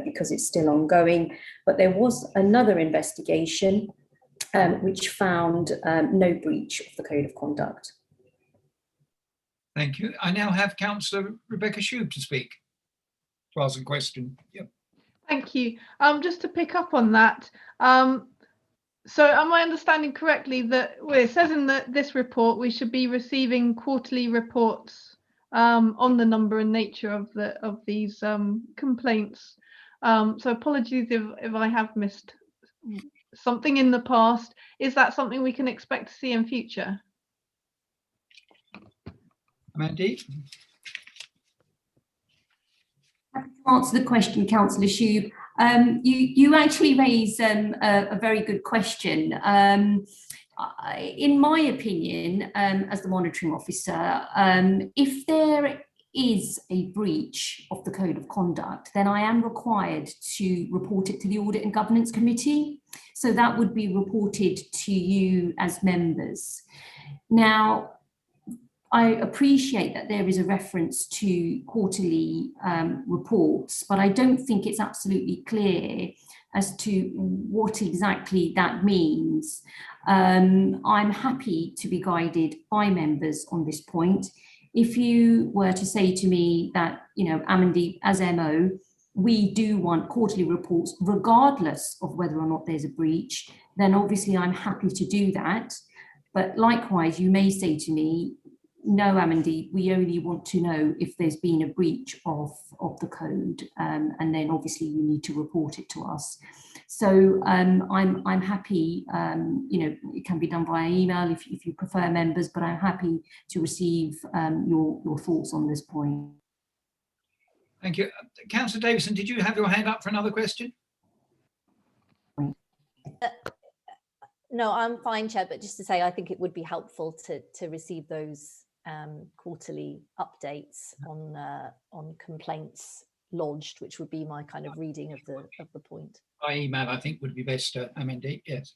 because it's still ongoing, but there was another investigation which found no breach of the Code of Conduct. Thank you. I now have Councillor Rebecca Shube to speak, to ask a question. Yep. Thank you. Just to pick up on that, so am I understanding correctly that it says in this report we should be receiving quarterly reports on the number and nature of these complaints? So apologies if I have missed something in the past. Is that something we can expect to see in future? Mandy? To answer the question, Councillor Shube, you actually raise a very good question. In my opinion, as the monitoring officer, if there is a breach of the Code of Conduct, then I am required to report it to the Audit and Governance Committee. So that would be reported to you as members. Now, I appreciate that there is a reference to quarterly reports, but I don't think it's absolutely clear as to what exactly that means. I'm happy to be guided by members on this point. If you were to say to me that, Amandeep, as MO, we do want quarterly reports regardless of whether or not there's a breach, then obviously I'm happy to do that. But likewise, you may say to me, no, Amandeep, we only want to know if there's been a breach of the code, and then obviously you need to report it to us. So I'm happy, it can be done via email if you prefer, members, but I'm happy to receive your thoughts on this point. Thank you. Councillor Davison, did you have your hand up for another question? No, I'm fine, Chair, but just to say, I think it would be helpful to receive those quarterly updates on complaints lodged, which would be my kind of reading of the point. By email, I think would be best, Amandeep, yes.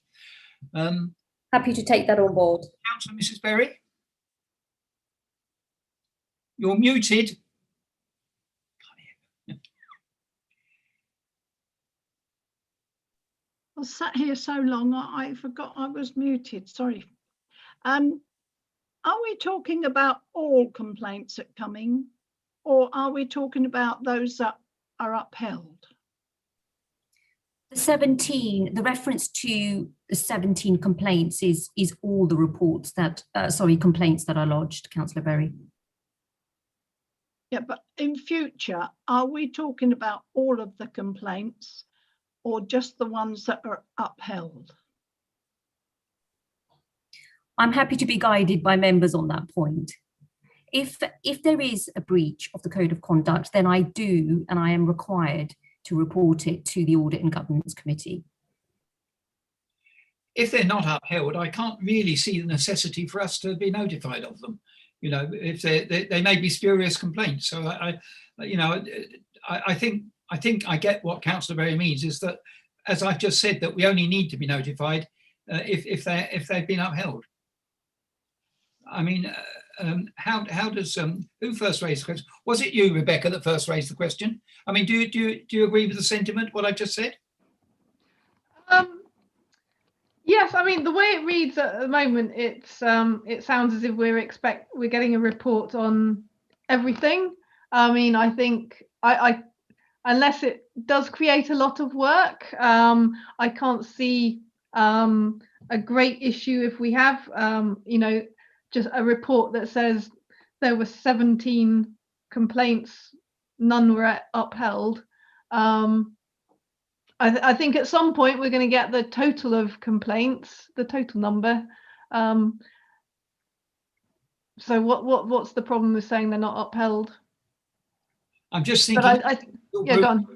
Happy to take that on board. Councillor Mrs. Berry? You're muted. I sat here so long, I forgot I was muted, sorry. Are we talking about all complaints that come in, or are we talking about those that are upheld? The reference to the 17 complaints is all the reports that, complaints that are lodged, Councillor Berry. Yeah, but in future, are we talking about all of the complaints or just the ones that are upheld? I'm happy to be guided by members on that point. If there is a breach of the Code of Conduct, then I do, and I am required to report it to the Audit and Governance Committee. If they're not upheld, I can't really see the necessity for us to be notified of them. If they may be spurious complaints. So I think I get what Councillor Berry means, is that, as I've just said, that we only need to be notified if they've been upheld. I mean, how does who first raised the question? Was it you, Rebecca, that first raised the question? I mean, do you agree with the sentiment, what I just said? Yes, I mean the way it reads at the moment, it sounds as if we're getting a report on everything. I mean, I think I unless it does create a lot of work, I can't see a great issue if we have just a report that says there were 17 complaints, none were upheld. I think at some point we're going to get the total of complaints, the total number. So what's the problem with saying they're not upheld? I'm just thinking. But yeah, go on.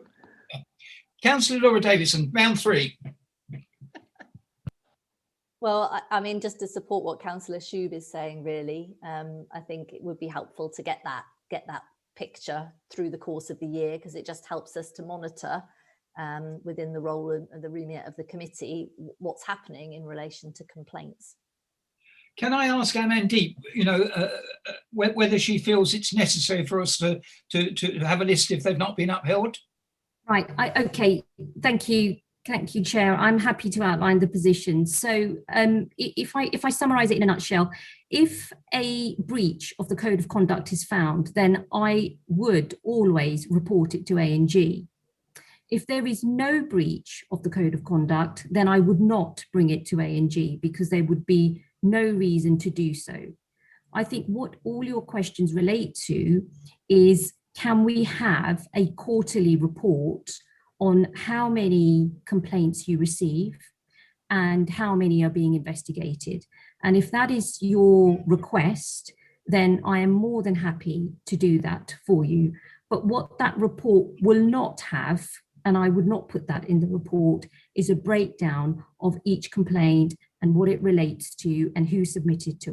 Councillor Laura Davison, round 3. Well, I mean, just to support what Councillor Shube is saying, really, I think it would be helpful to get that picture through the course of the year, because it just helps us to monitor within the role and the remit of the committee what's happening in relation to complaints. Can I ask Amandine, whether she feels it's necessary for us to have a list if they've not been upheld? Right. Okay. Thank you, Chair. I'm happy to outline the position. So, if I summarise it in a nutshell, if a breach of the Code of Conduct is found, then I would always report it to A&G. If there is no breach of the Code of Conduct, then I would not bring it to A&G, because there would be no reason to do so. I think what all your questions relate to is, can we have a quarterly report on how many complaints you receive and how many are being investigated? And if that is your request, then I am more than happy to do that for you. But what that report will not have, and I would not put that in the report, is a breakdown of each complaint and what it relates to and who submitted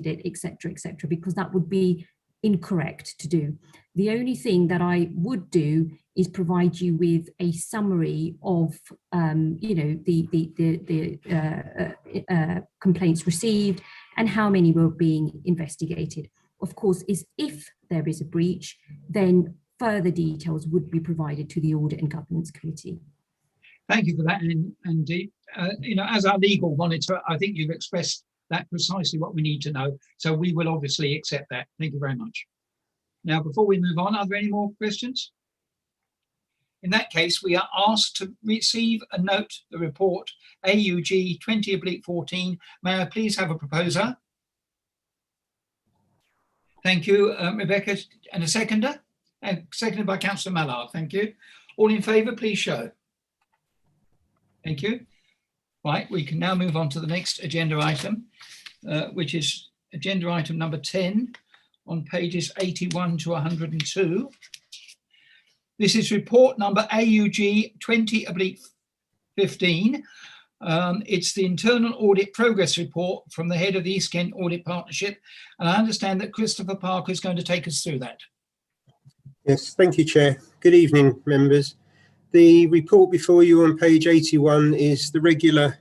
it, etc., because that would be incorrect to do. The only thing that I would do is provide you with a summary of, complaints received and how many were being investigated. Of course, if there is a breach, then further details would be provided to the Audit and Governance Committee. Thank you for that, Andy. As our legal monitor, I think you've expressed that precisely what we need to know. So we will obviously accept that. Thank you very much. Now, before we move on, are there any more questions? In that case, we are asked to receive and note the report AUG 20/14. May I please have a proposer? Thank you, Rebecca. And a seconder? And seconded by Councillor Mallard. Thank you. All in favour, please show. Thank you. Right, we can now move on to the next agenda item, which is agenda item number 10 on pages 81 to 102. This is report number AUG 20/15. It's the internal audit progress report from the head of the East Kent Audit Partnership. And I understand that Christopher Parker is going to take us through that. Yes, thank you, Chair. Good evening, members. The report before you on page 81 is the regular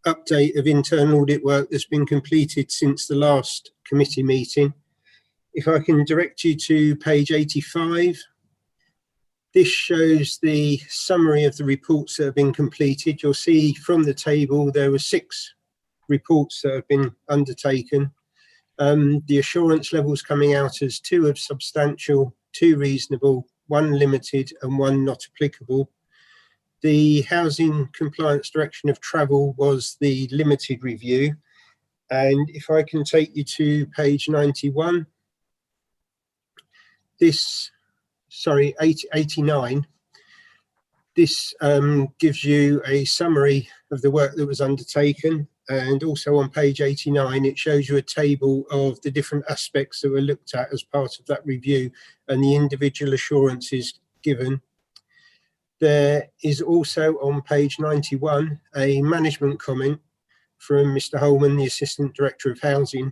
update of internal audit work that's been completed since the last committee meeting. If I can direct you to page 85, this shows the summary of the reports that have been completed. You'll see from the table there were 6 reports that have been undertaken. The assurance levels coming out as 2 of substantial, 2 reasonable, 1 limited and 1 not applicable. The housing compliance direction of travel was the limited review. And if I can take you to page 91, 89, this gives you a summary of the work that was undertaken. And also on page 89, it shows you a table of the different aspects that were looked at as part of that review and the individual assurances given. There is also on page 91 a management comment from Mr. Holman, the Assistant Director of Housing.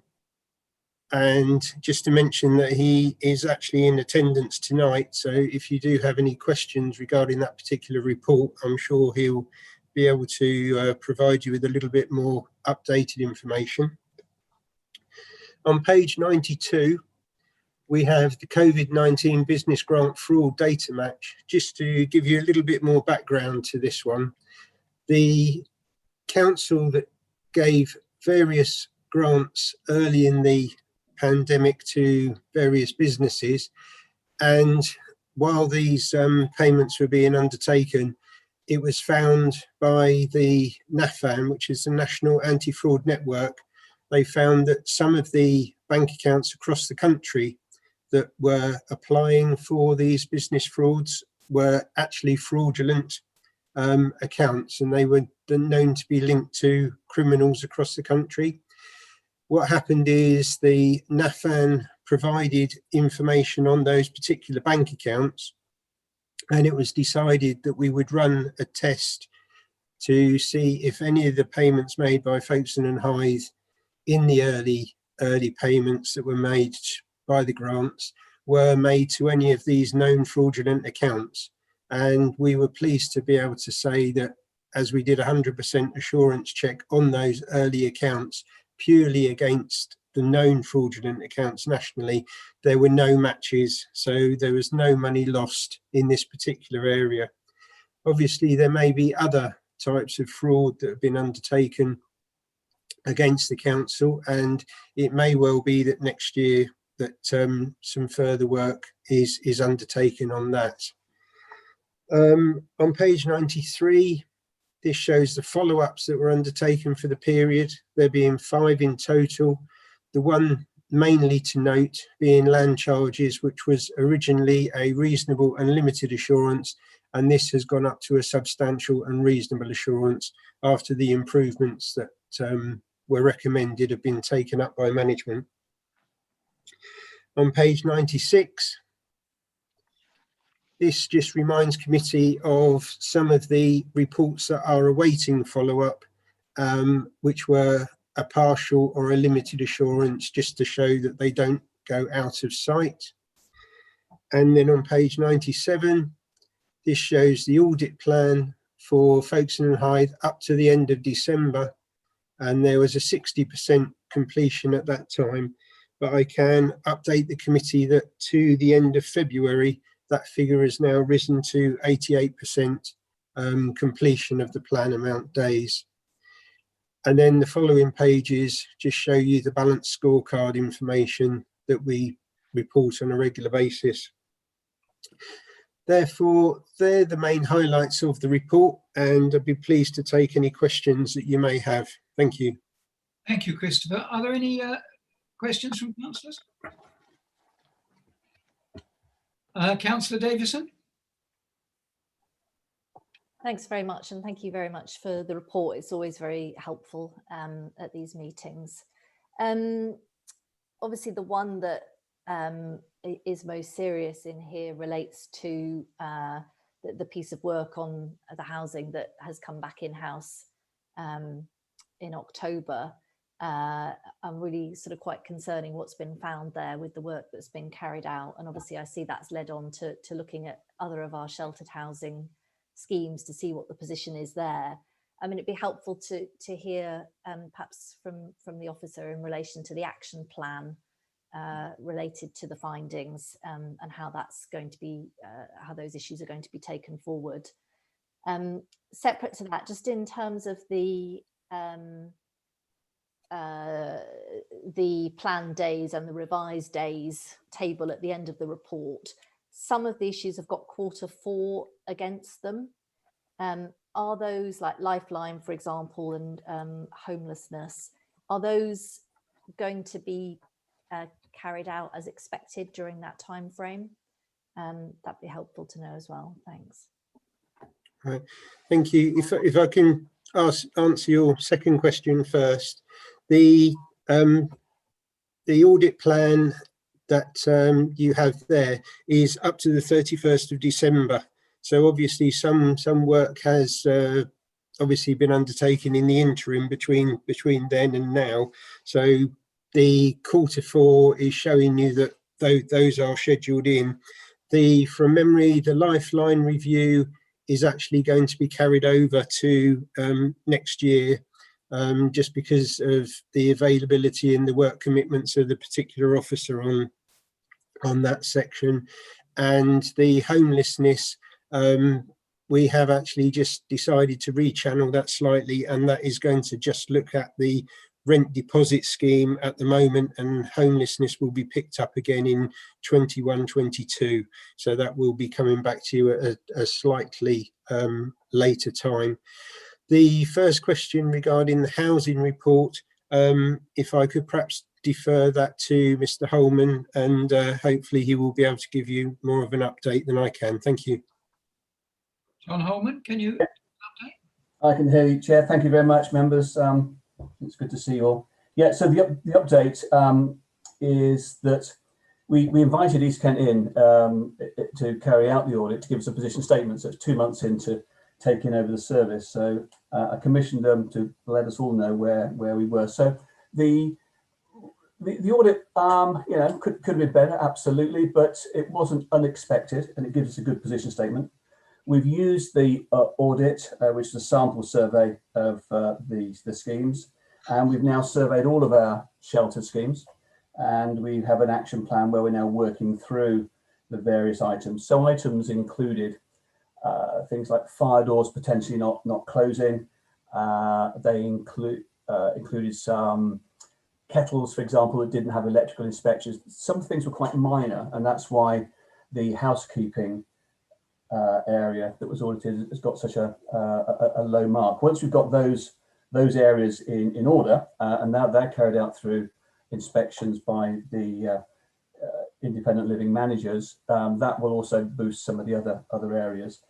And just to mention that he is actually in attendance tonight. So if you do have any questions regarding that particular report, I'm sure he'll be able to provide you with a little bit more updated information. On page 92, we have the COVID-19 Business Grant Fraud Data Match. Just to give you a little bit more background to this one, the council that gave various grants early in the pandemic to various businesses, and while these payments were being undertaken, it was found by the NAFAN, which is the National Anti-Fraud Network. They found that some of the bank accounts across the country that were applying for these business frauds were actually fraudulent accounts, and they were known to be linked to criminals across the country. What happened is the NAFAN provided information on those particular bank accounts, and it was decided that we would run a test to see if any of the payments made by Folkestone and Hythe in the early payments that were made by the grants were made to any of these known fraudulent accounts. And we were pleased to be able to say that, as we did 100% assurance check on those early accounts purely against the known fraudulent accounts nationally, there were no matches, so there was no money lost in this particular area. Obviously, there may be other types of fraud that have been undertaken against the council, and it may well be that next year that some further work is undertaken on that. On page 93, this shows the follow-ups that were undertaken for the period, there being 5 in total. The one mainly to note being land charges, which was originally a reasonable and limited assurance, and this has gone up to a substantial and reasonable assurance after the improvements that were recommended have been taken up by management. On page 96, this just reminds committee of some of the reports that are awaiting follow-up, which were a partial or a limited assurance, just to show that they don't go out of sight. And then on page 97, this shows the audit plan for Folkestone and Hythe up to the end of December, and there was a 60% completion at that time. But I can update the committee that to the end of February, that figure has now risen to 88% completion of the plan amount days. And then the following pages just show you the balance scorecard information that we report on a regular basis. Therefore, they're the main highlights of the report, and I'd be pleased to take any questions that you may have. Thank you. Thank you, Christopher. Are there any questions from councillors? Councillor Davison? Thanks very much, and thank you very much for the report. It's always very helpful at these meetings. Obviously, the one that is most serious in here relates to the piece of work on the housing that has come back in-house in October. I'm really sort of quite concerning what's been found there with the work that's been carried out. And obviously I see that's led on to looking at other of our sheltered housing schemes to see what the position is there. I mean, it'd be helpful to hear perhaps from the officer in relation to the action plan related to the findings and how that's going to be, how those issues are going to be taken forward. Separate to that, just in terms of the planned days and the revised days table at the end of the report, some of the issues have got Q4 against them. Are those, like Lifeline, for example, and homelessness, are those going to be carried out as expected during that time frame? That'd be helpful to know as well. Thanks. Right. Thank you. If I can answer your second question first, the audit plan that you have there is up to the 31st of December. So obviously some work has obviously been undertaken in the interim between then and now. So the Q4 is showing you that those are scheduled in. From memory, the Lifeline review is actually going to be carried over to next year, just because of the availability and the work commitments of the particular officer on that section. And the homelessness, we have actually just decided to rechannel that slightly, and that is going to just look at the rent deposit scheme at the moment, and homelessness will be picked up again in 21-22. So that will be coming back to you at a slightly later time. The first question regarding the housing report, if I could perhaps defer that to Mr. Holman, and hopefully he will be able to give you more of an update than I can. Thank you. John Holman, can you update? I can hear you, Chair. Thank you very much, members. It's good to see you all. Yeah, so the update is that we invited East Kent in to carry out the audit, to give us a position statement. So it's 2 months into taking over the service. So I commissioned them to let us all know where we were. So the audit, you know, could have been better, absolutely, but it wasn't unexpected, and it gives us a good position statement. We've used the audit, which is a sample survey of the schemes, and we've now surveyed all of our shelter schemes, and we have an action plan where we're now working through the various items. So items included things like fire doors potentially not closing. They included some kettles, for example, that didn't have electrical inspections. Some things were quite minor, and that's why the housekeeping area that was audited has got such a low mark. Once we've got those areas in order, and now they're carried out through inspections by the independent living managers, that will also boost some of the other areas.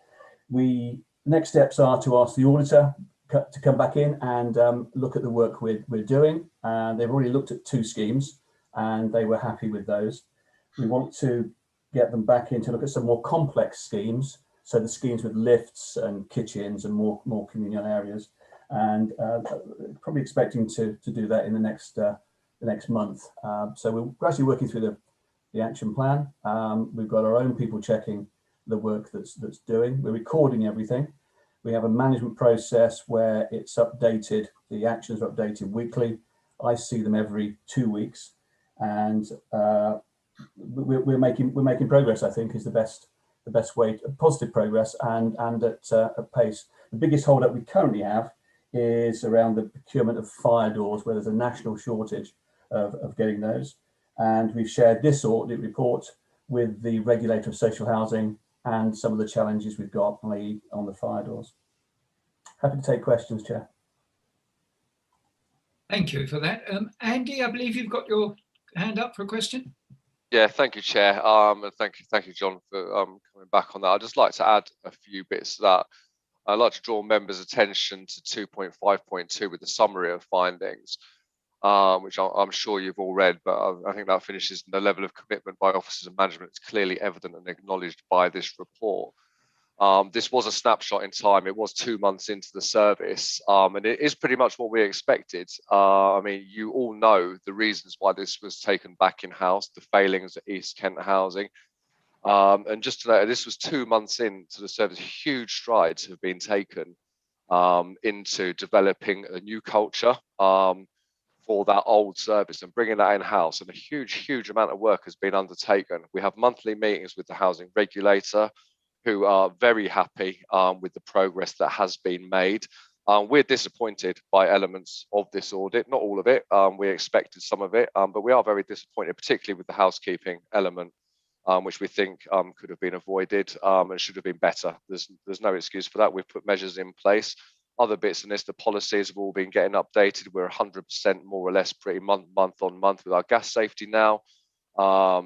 Next steps are to ask the auditor to come back in and look at the work we're doing. They've already looked at 2 schemes and they were happy with those. We want to get them back in to look at some more complex schemes, so the schemes with lifts and kitchens and more communal areas, and probably expecting to do that in the next month. So we're gradually working through the action plan. We've got our own people checking the work that's doing. We're recording everything. We have a management process where it's updated. The actions are updated weekly. I see them every 2 weeks, and we're making progress. I think is the best way, positive progress, and at pace. The biggest hold up we currently have is around the procurement of fire doors, where there's a national shortage of getting those. And we've shared this audit report with the regulator of social housing and some of the challenges we've got, i.e. on the fire doors. Happy to take questions, Chair. Thank you for that. Andy, I believe you've got your hand up for a question. Yeah, thank you, Chair. And thank you, John, for coming back on that. I'd just like to add a few bits to that. I'd like to draw members' attention to 2.5.2 with the summary of findings, which I'm sure you've all read, but I think that finishes the level of commitment by officers and management. It's clearly evident and acknowledged by this report. This was a snapshot in time. It was 2 months into the service, and it is pretty much what we expected. I mean, you all know the reasons why this was taken back in-house, the failings at East Kent Housing. And just to know, this was 2 months into the service. Huge strides have been taken into developing a new culture for that old service and bringing that in-house. And a huge amount of work has been undertaken. We have monthly meetings with the housing regulator, who are very happy with the progress that has been made. We're disappointed by elements of this audit, not all of it. We expected some of it, but we are very disappointed, particularly with the housekeeping element, which we think could have been avoided and should have been better. There's no excuse for that. We've put measures in place. Other bits in this, the policies have all been getting updated. We're 100% more or less pretty month on month with our gas safety now.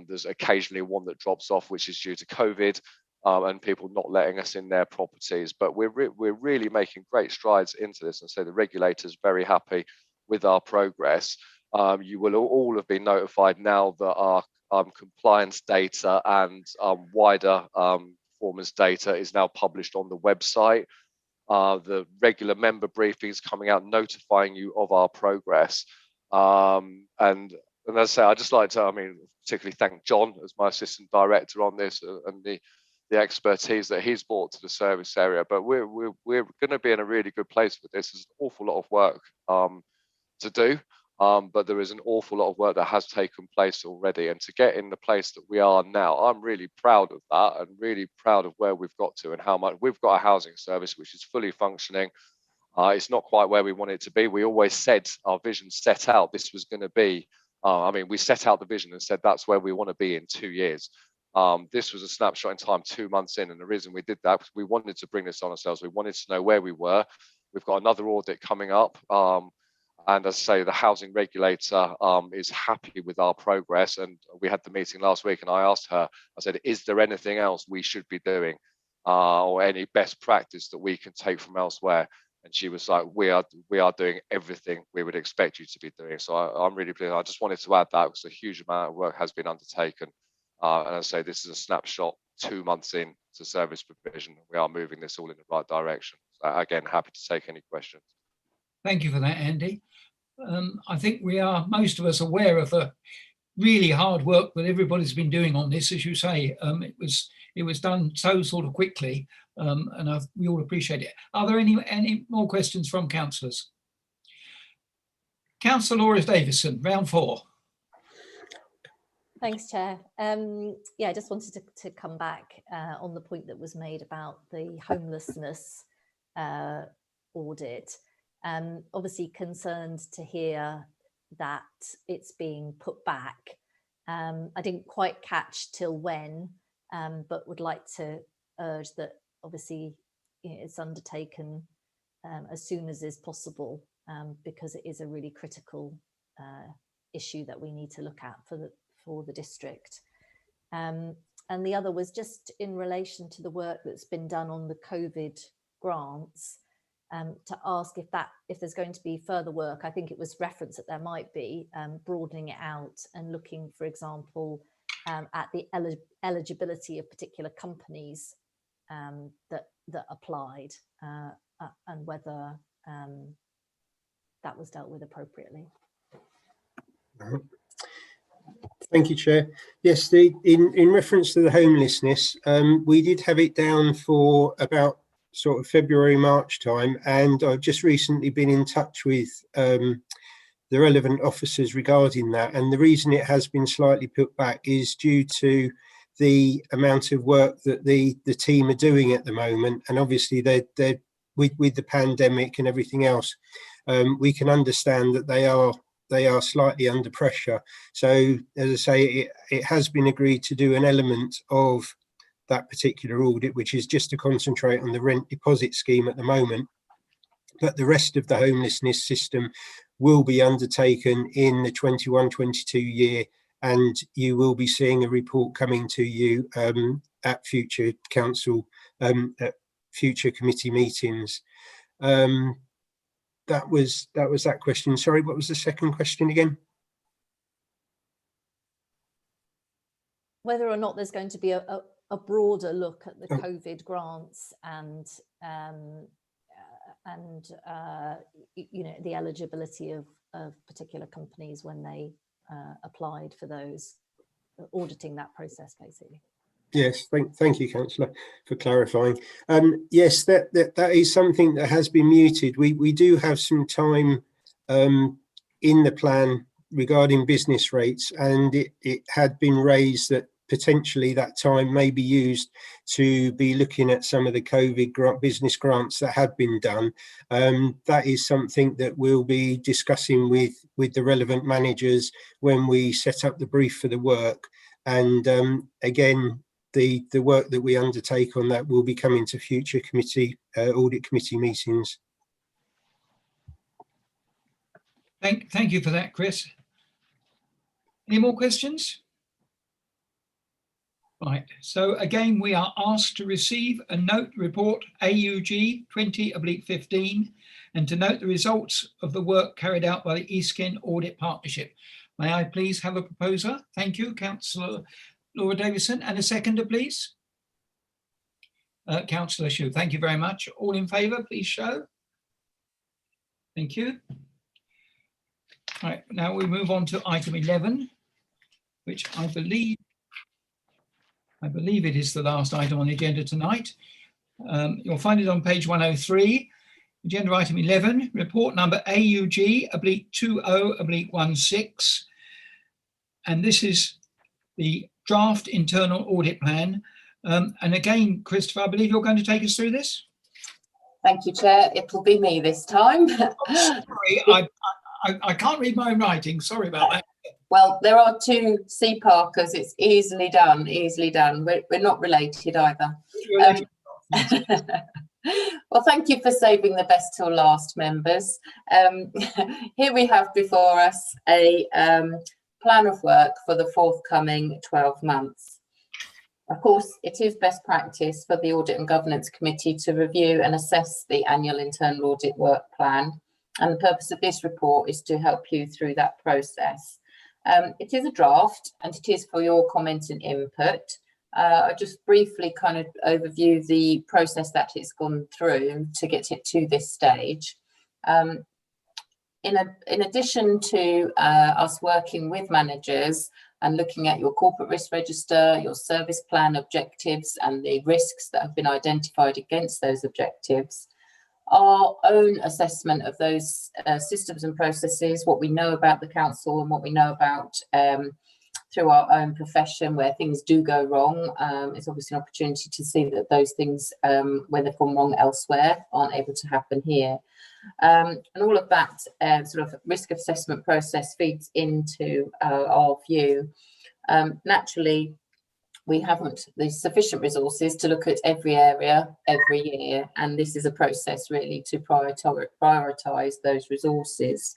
There's occasionally one that drops off, which is due to COVID. And people not letting us in their properties, but we're really making great strides into this, and so the regulator's very happy with our progress. You will all have been notified now that our compliance data and wider performance data is now published on the website. The regular member briefings coming out notifying you of our progress, and as I say, I'd just like to, particularly thank John as my assistant director on this, and the expertise that he's brought to the service area. But we're going to be in a really good place with this. There's an awful lot of work to do. but there is an awful lot of work that has taken place already. And to get in the place that we are now, I'm really proud of that and really proud of where we've got to and how much we've got a housing service which is fully functioning. It's not quite where we want it to be. We always said our vision set out this was going to be, we set out the vision and said that's where we want to be in 2 years. This was a snapshot in time 2 months in, and the reason we did that was we wanted to bring this on ourselves. We wanted to know where we were. We've got another audit coming up, and as I say, the housing regulator is happy with our progress. And we had the meeting last week, and I asked her, I said, is there anything else we should be doing, or any best practice that we can take from elsewhere? And she was like, we are doing everything we would expect you to be doing. So I'm really pleased. I just wanted to add that because a huge amount of work has been undertaken. And I say this is a snapshot 2 months in to service provision. We are moving this all in the right direction. So again, happy to take any questions. Thank you for that, Andy. I think we are, most of us, aware of the really hard work that everybody's been doing on this. As you say, it was done so sort of quickly, and we all appreciate it. Are there any more questions from councillors? Councillor Laura Davison, round 4. Thanks, Chair. Yeah, I just wanted to come back on the point that was made about the homelessness audit. Obviously concerned to hear that it's being put back. I didn't quite catch till when, but would like to urge that obviously it's undertaken as soon as is possible, because it is a really critical issue that we need to look at for the district. And the other was just in relation to the work that's been done on the COVID grants, to ask if there's going to be further work. I think it was referenced that there might be, broadening it out and looking, for example, at the eligibility of particular companies that applied, and whether that was dealt with appropriately. Thank you, Chair. Yes, in reference to the homelessness, we did have it down for about sort of February, March time, and I've just recently been in touch with the relevant officers regarding that, and the reason it has been slightly put back is due to the amount of work that the team are doing at the moment, and obviously they're with the pandemic and everything else, we can understand that they are slightly under pressure. So as I say, it has been agreed to do an element of that particular audit, which is just to concentrate on the rent deposit scheme at the moment, but the rest of the homelessness system will be undertaken in the 21-22 year, and you will be seeing a report coming to you at future council, at future committee meetings. That was that question. Sorry, what was the second question again? Whether or not there's going to be a broader look at the COVID grants and the eligibility of particular companies when they applied for those, auditing that process basically. Yes, thank you, Councillor, for clarifying. Yes, that is something that has been muted. We do have some time in the plan regarding business rates, and it had been raised that potentially that time may be used to be looking at some of the COVID business grants that have been done. That is something that we'll be discussing with the relevant managers when we set up the brief for the work. And again, the work that we undertake on that will be coming to future audit committee meetings. Thank you for that, Chris. Any more questions? Right, so again, we are asked to receive a note report AUG 20/15 and to note the results of the work carried out by the East Kent Audit Partnership. May I please have a proposer? Thank you, Councillor Laura Davison, and a seconder, please. Councillor Shue, thank you very much. All in favour, please show. Thank you. Right, now we move on to item 11, which I believe it is the last item on the agenda tonight. You'll find it on page 103. Agenda item 11, report number AUG/20/16. And this is the draft internal audit plan. And again, Christopher, I believe you're going to take us through this? Thank you, Chair. It'll be me this time. Sorry, I can't read my own writing. Sorry about that. Well, there are two C Parkers. It's easily done, easily done. We're not related either. Well, thank you for saving the best till last, members. Here we have before us a plan of work for the forthcoming 12 months. Of course, it is best practice for the Audit and Governance Committee to review and assess the annual internal audit work plan. And the purpose of this report is to help you through that process. It is a draft and it is for your comment and input. I'll just briefly kind of overview the process that it's gone through to get it to this stage. In addition to us working with managers and looking at your corporate risk register, your service plan objectives and the risks that have been identified against those objectives, our own assessment of those systems and processes, what we know about the council and what we know about through our own profession where things do go wrong. It's obviously an opportunity to see that those things, where they've gone wrong elsewhere, aren't able to happen here. And all of that sort of risk assessment process feeds into our view. Naturally, we haven't the sufficient resources to look at every area every year, and this is a process really to prioritise those resources.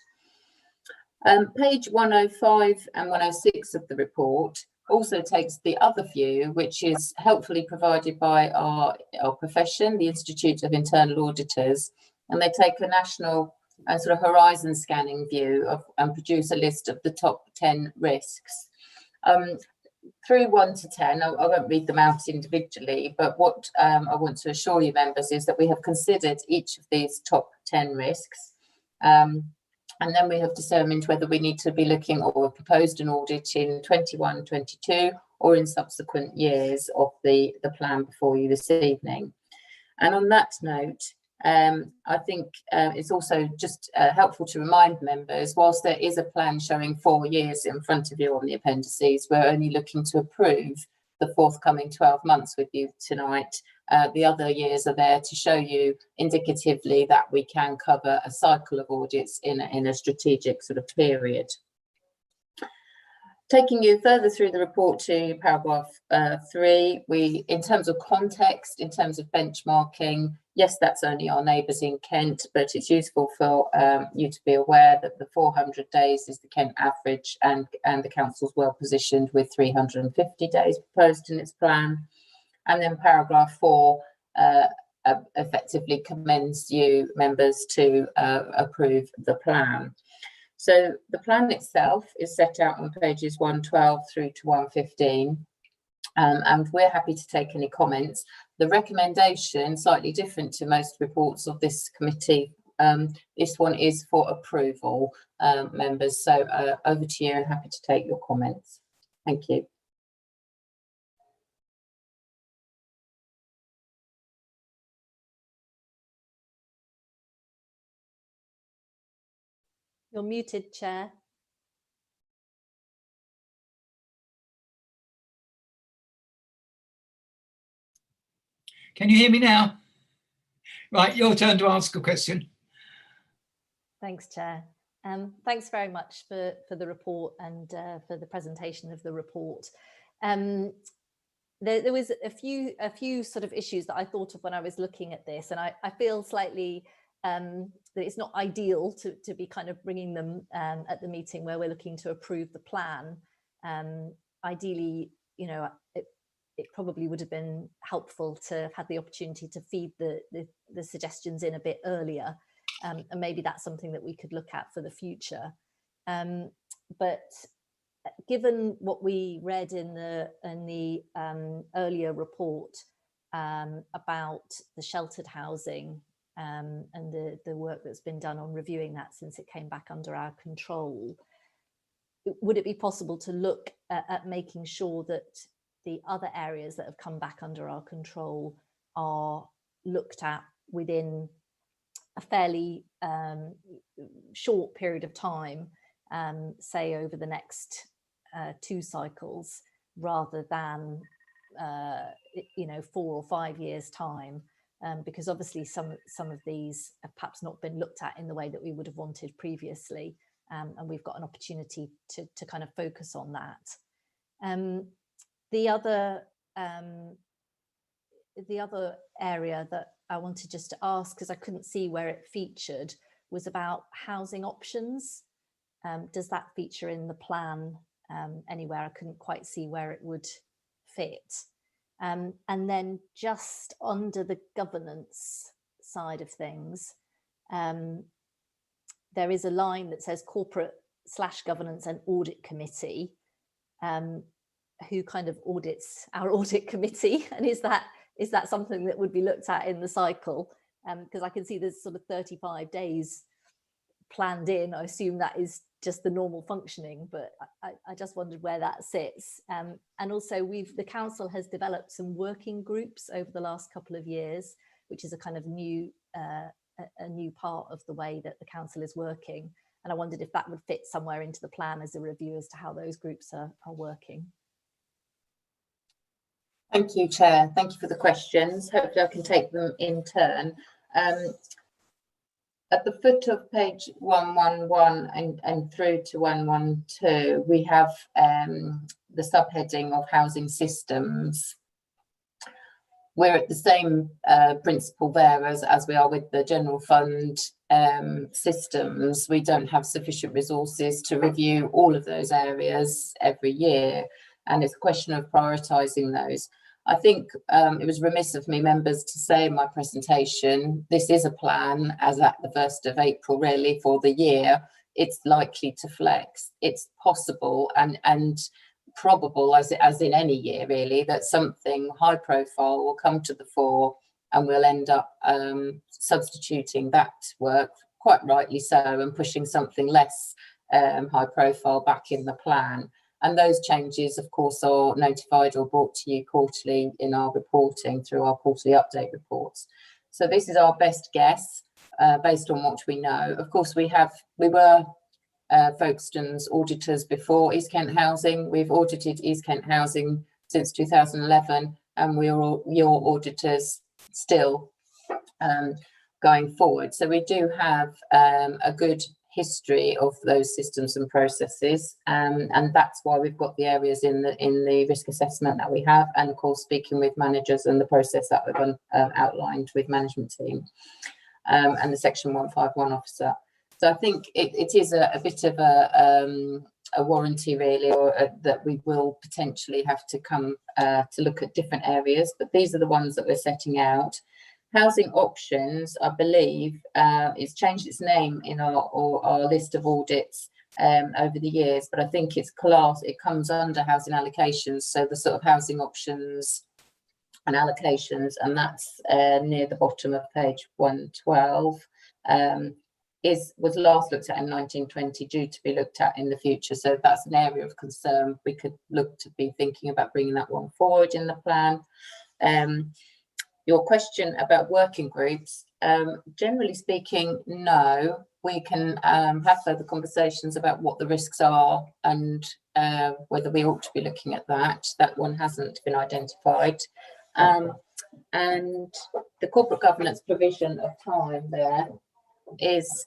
Page 105 and 106 of the report also takes the other view, which is helpfully provided by our profession, the Institute of Internal Auditors, and they take a national sort of horizon scanning view of and produce a list of the top 10 risks. Through 1 to 10, I won't read them out individually, but what I want to assure you, members, is that we have considered each of these top 10 risks. And then we have determined whether we need to be looking or proposed an audit in 21, 22, or in subsequent years of the plan before you this evening. And on that note, I think it's also just helpful to remind members, whilst there is a plan showing 4 years in front of you on the appendices, we're only looking to approve the forthcoming 12 months with you tonight. The other years are there to show you indicatively that we can cover a cycle of audits in a strategic sort of period. Taking you further through the report to paragraph 3, in terms of context, in terms of benchmarking, yes, that's only our neighbours in Kent, but it's useful for you to be aware that the 400 days is the Kent average, and the council's well positioned with 350 days proposed in its plan. And then paragraph 4 effectively commends you, members, to approve the plan. So the plan itself is set out on pages 112 through to 115, and we're happy to take any comments. The recommendation, slightly different to most reports of this committee, this one is for approval, members. So over to you, and happy to take your comments. Thank you. You're muted, Chair. Can you hear me now? Right, your turn to ask a question. Thanks, Chair. Thanks very much for the report and for the presentation of the report. There was a few sort of issues that I thought of when I was looking at this, and I feel slightly that it's not ideal to be kind of bringing them at the meeting where we're looking to approve the plan. Ideally, you know, it probably would have been helpful to have had the opportunity to feed the suggestions in a bit earlier, and maybe that's something that we could look at for the future. But given what we read in the earlier report about the sheltered housing, and the work that's been done on reviewing that since it came back under our control, would it be possible to look at making sure that the other areas that have come back under our control are looked at within a fairly short period of time, say over the next 2 cycles, rather than 4 or 5 years time, because obviously some of these have perhaps not been looked at in the way that we would have wanted previously, and we've got an opportunity to kind of focus on that. The other area that I wanted just to ask, because I couldn't see where it featured, was about housing options. Does that feature in the plan anywhere? I couldn't quite see where it would fit. And then just under the governance side of things, there is a line that says corporate/governance and audit committee. Who kind of audits our audit committee, and is that something that would be looked at in the cycle? Because I can see there's sort of 35 days planned in. I assume that is just the normal functioning, but I just wondered where that sits. And also the council has developed some working groups over the last couple of years, which is a kind of new part of the way that the council is working. And I wondered if that would fit somewhere into the plan as a review as to how those groups are working. Thank you, Chair. Thank you for the questions. Hopefully I can take them in turn. At the foot of page 111 and through to 112, we have the subheading of housing systems. We're at the same principle there as we are with the general fund systems. We don't have sufficient resources to review all of those areas every year, and it's a question of prioritising those. I think it was remiss of me, members, to say in my presentation, this is a plan as at the 1st of April, really, for the year. It's likely to flex. It's possible and probable, as in any year, really, that something high profile will come to the fore and we'll end up substituting that work, quite rightly so, and pushing something less high profile back in the plan. And those changes, of course, are notified or brought to you quarterly in our reporting through our quarterly update reports. So this is our best guess based on what we know. Of course, we were Folkestone's auditors before East Kent Housing. We've audited East Kent Housing since 2011, and we're your auditors still going forward. So we do have a good history of those systems and processes, and that's why we've got the areas in the risk assessment that we have, and of course speaking with managers and the process that we've outlined with management team and the section 151 officer. So I think it is a bit of a warranty, really, or that we will potentially have to come to look at different areas, but these are the ones that we're setting out. Housing options, I believe, it's changed its name in our list of audits over the years, but I think it comes under housing allocations. So the sort of housing options and allocations, and that's near the bottom of page 112, was last looked at in 1920, due to be looked at in the future. So that's an area of concern. We could look to be thinking about bringing that one forward in the plan. Your question about working groups, generally speaking, no. We can have further conversations about what the risks are and whether we ought to be looking at that. That one hasn't been identified. And the corporate governance provision of time there is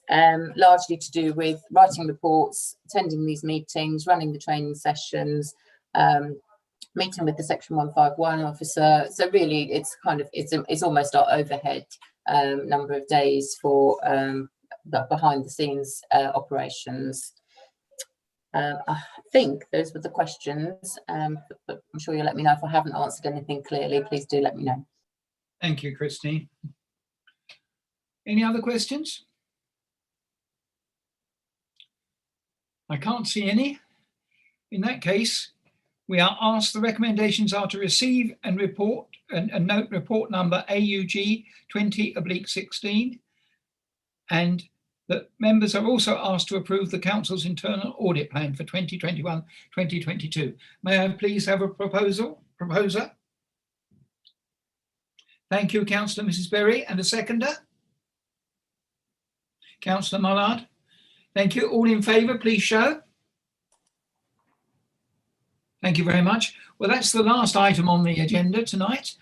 largely to do with writing reports, attending these meetings, running the training sessions, meeting with the section 151 officer. So really it's almost our overhead number of days for the behind the scenes operations. I think those were the questions, but I'm sure you'll let me know if I haven't answered anything clearly. Please do let me know. Thank you, Christine. Any other questions? I can't see any. In that case, we are asked, the recommendations are to receive and report and note report number AUG 20/16, and that members are also asked to approve the Council's internal audit plan for 2021-2022. May I please have a proposer? Thank you, Councillor Mrs. Berry, and a seconder? Councillor Mullard. Thank you. All in favour, please show. Thank you very much. Well, that's the last item on the agenda tonight.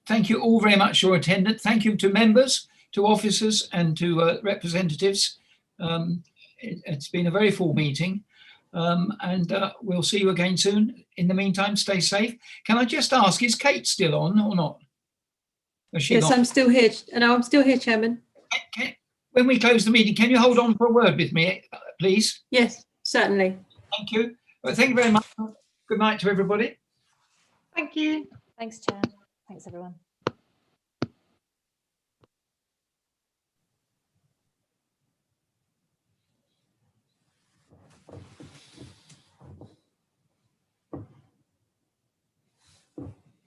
Thank you all very much for your attendance. Thank you to members, to officers and to representatives. It's been a very full meeting and we'll see you again soon. In the meantime, stay safe. Can I just ask, is Kate still on or not? Yes, I'm still here. No, I'm still here, Chairman. When we close the meeting, can you hold on for a word with me, please? Yes, certainly. Thank you. Well, thank you very much. Good night to everybody. Thank you. Thanks, Chair. Thanks, everyone.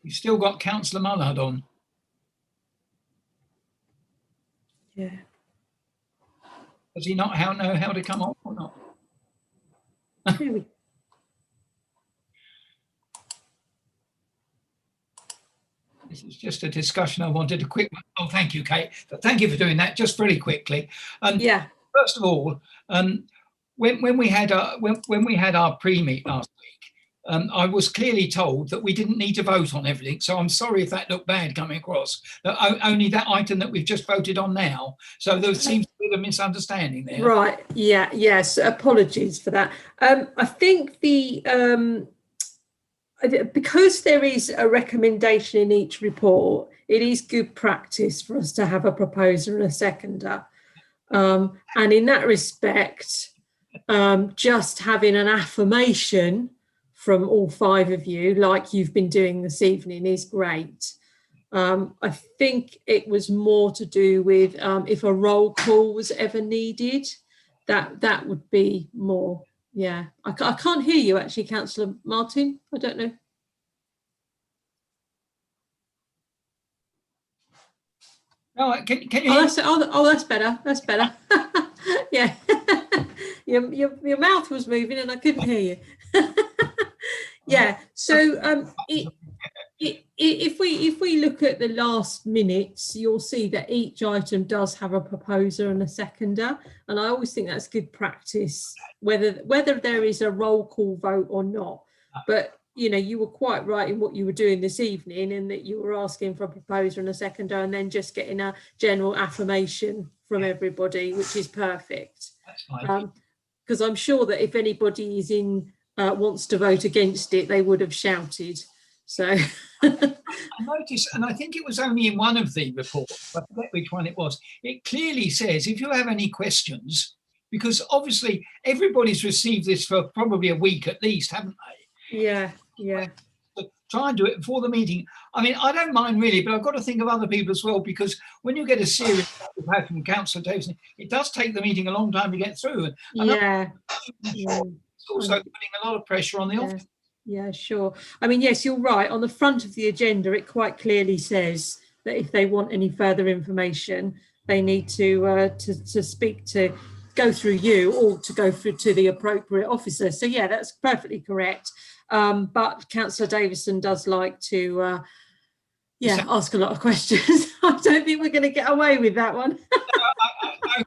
You've still got Councillor Mullard on. Yeah. Does he not know how to come on or not? Here we go. This is just a discussion. I wanted a quick one. Oh, thank you, Kate. Thank you for doing that. Just very quickly. Yeah. First of all, when we had our pre-meet last week, I was clearly told that we didn't need to vote on everything. So I'm sorry if that looked bad coming across. Only that item that we've just voted on now. So there seems to be a misunderstanding there. Right. Yeah. Yes. Apologies for that. I think because there is a recommendation in each report, it is good practice for us to have a proposer and a seconder. And in that respect, just having an affirmation from all five of you, like you've been doing this evening, is great. I think it was more to do with if a roll call was ever needed, that would be more. Yeah, I can't hear you actually, Councillor Martin. I don't know. No, can you hear? That's better. That's better. Yeah, your mouth was moving and I couldn't hear you. Yeah. So if we look at the last minutes, you'll see that each item does have a proposer and a seconder, and I always think that's good practice, whether there is a roll call vote or not. But you know, you were quite right in what you were doing this evening, in that you were asking for a proposer and a seconder, and then just getting a general affirmation from everybody, which is perfect. That's fine. Because I'm sure that if anybody is wants to vote against it, they would have shouted. So I noticed, and I think it was only in one of the reports, I forget which one it was, it clearly says if you have any questions, because obviously everybody's received this for probably a week at least, haven't they? Yeah, yeah. So try and do it before the meeting. I mean, I don't mind really, but I've got to think of other people as well, because when you get a series from Councillor Davison, it does take the meeting a long time to get through. And Yeah. It's also putting a lot of pressure on the office. Yeah, sure. I mean, yes, you're right. On the front of the agenda, it quite clearly says that if they want any further information, they need to go through you or to go through to the appropriate officer. So yeah, that's perfectly correct. But Councillor Davison does like to ask a lot of questions. I don't think we're going to get away with that one.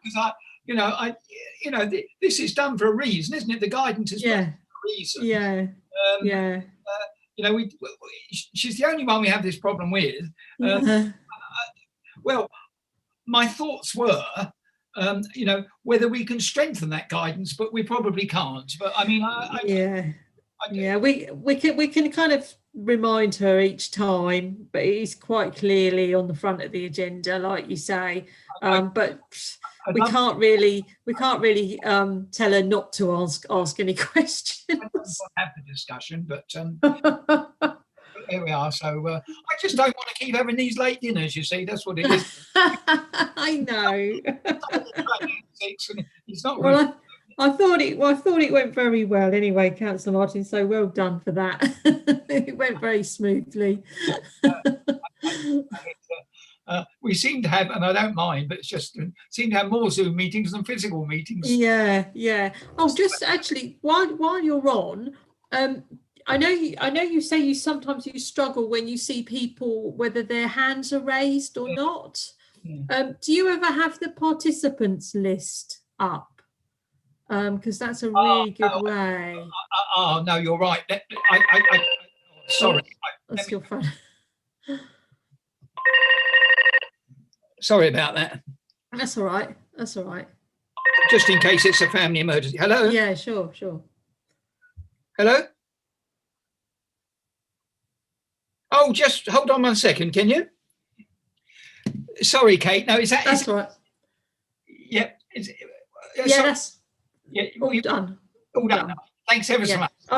Because this is done for a reason, isn't it? The guidance is for a reason. Yeah. She's the only one we have this problem with. Well, my thoughts were, whether we can strengthen that guidance, but we probably can't. But I mean, we can kind of remind her each time, but it is quite clearly on the front of the agenda, like you say. But we can't really tell her not to ask any questions. I don't have the discussion, but there we are. So I just don't want to keep having these late dinners. You see, that's what it is. I know. It's not. Well, I thought it went very well anyway, Councillor Martin. So well done for that. It went very smoothly. We seem to have, and I don't mind, but it's just seem to have more Zoom meetings than physical meetings. Yeah. Oh, just actually, while you're on, I know you say sometimes you struggle when you see people whether their hands are raised or not. Do you ever have the participants list up? Because that's a really good way. Oh, no, you're right. Sorry. That's your phone. Sorry about that. That's all right. That's all right. Just in case it's a family emergency. Hello? Yeah, sure. Hello? Oh, just hold on 1 second, can you? Sorry, Kate. No, is that... That's all right. Yeah. Yeah, that's yeah, all done. All done. Thanks ever so much.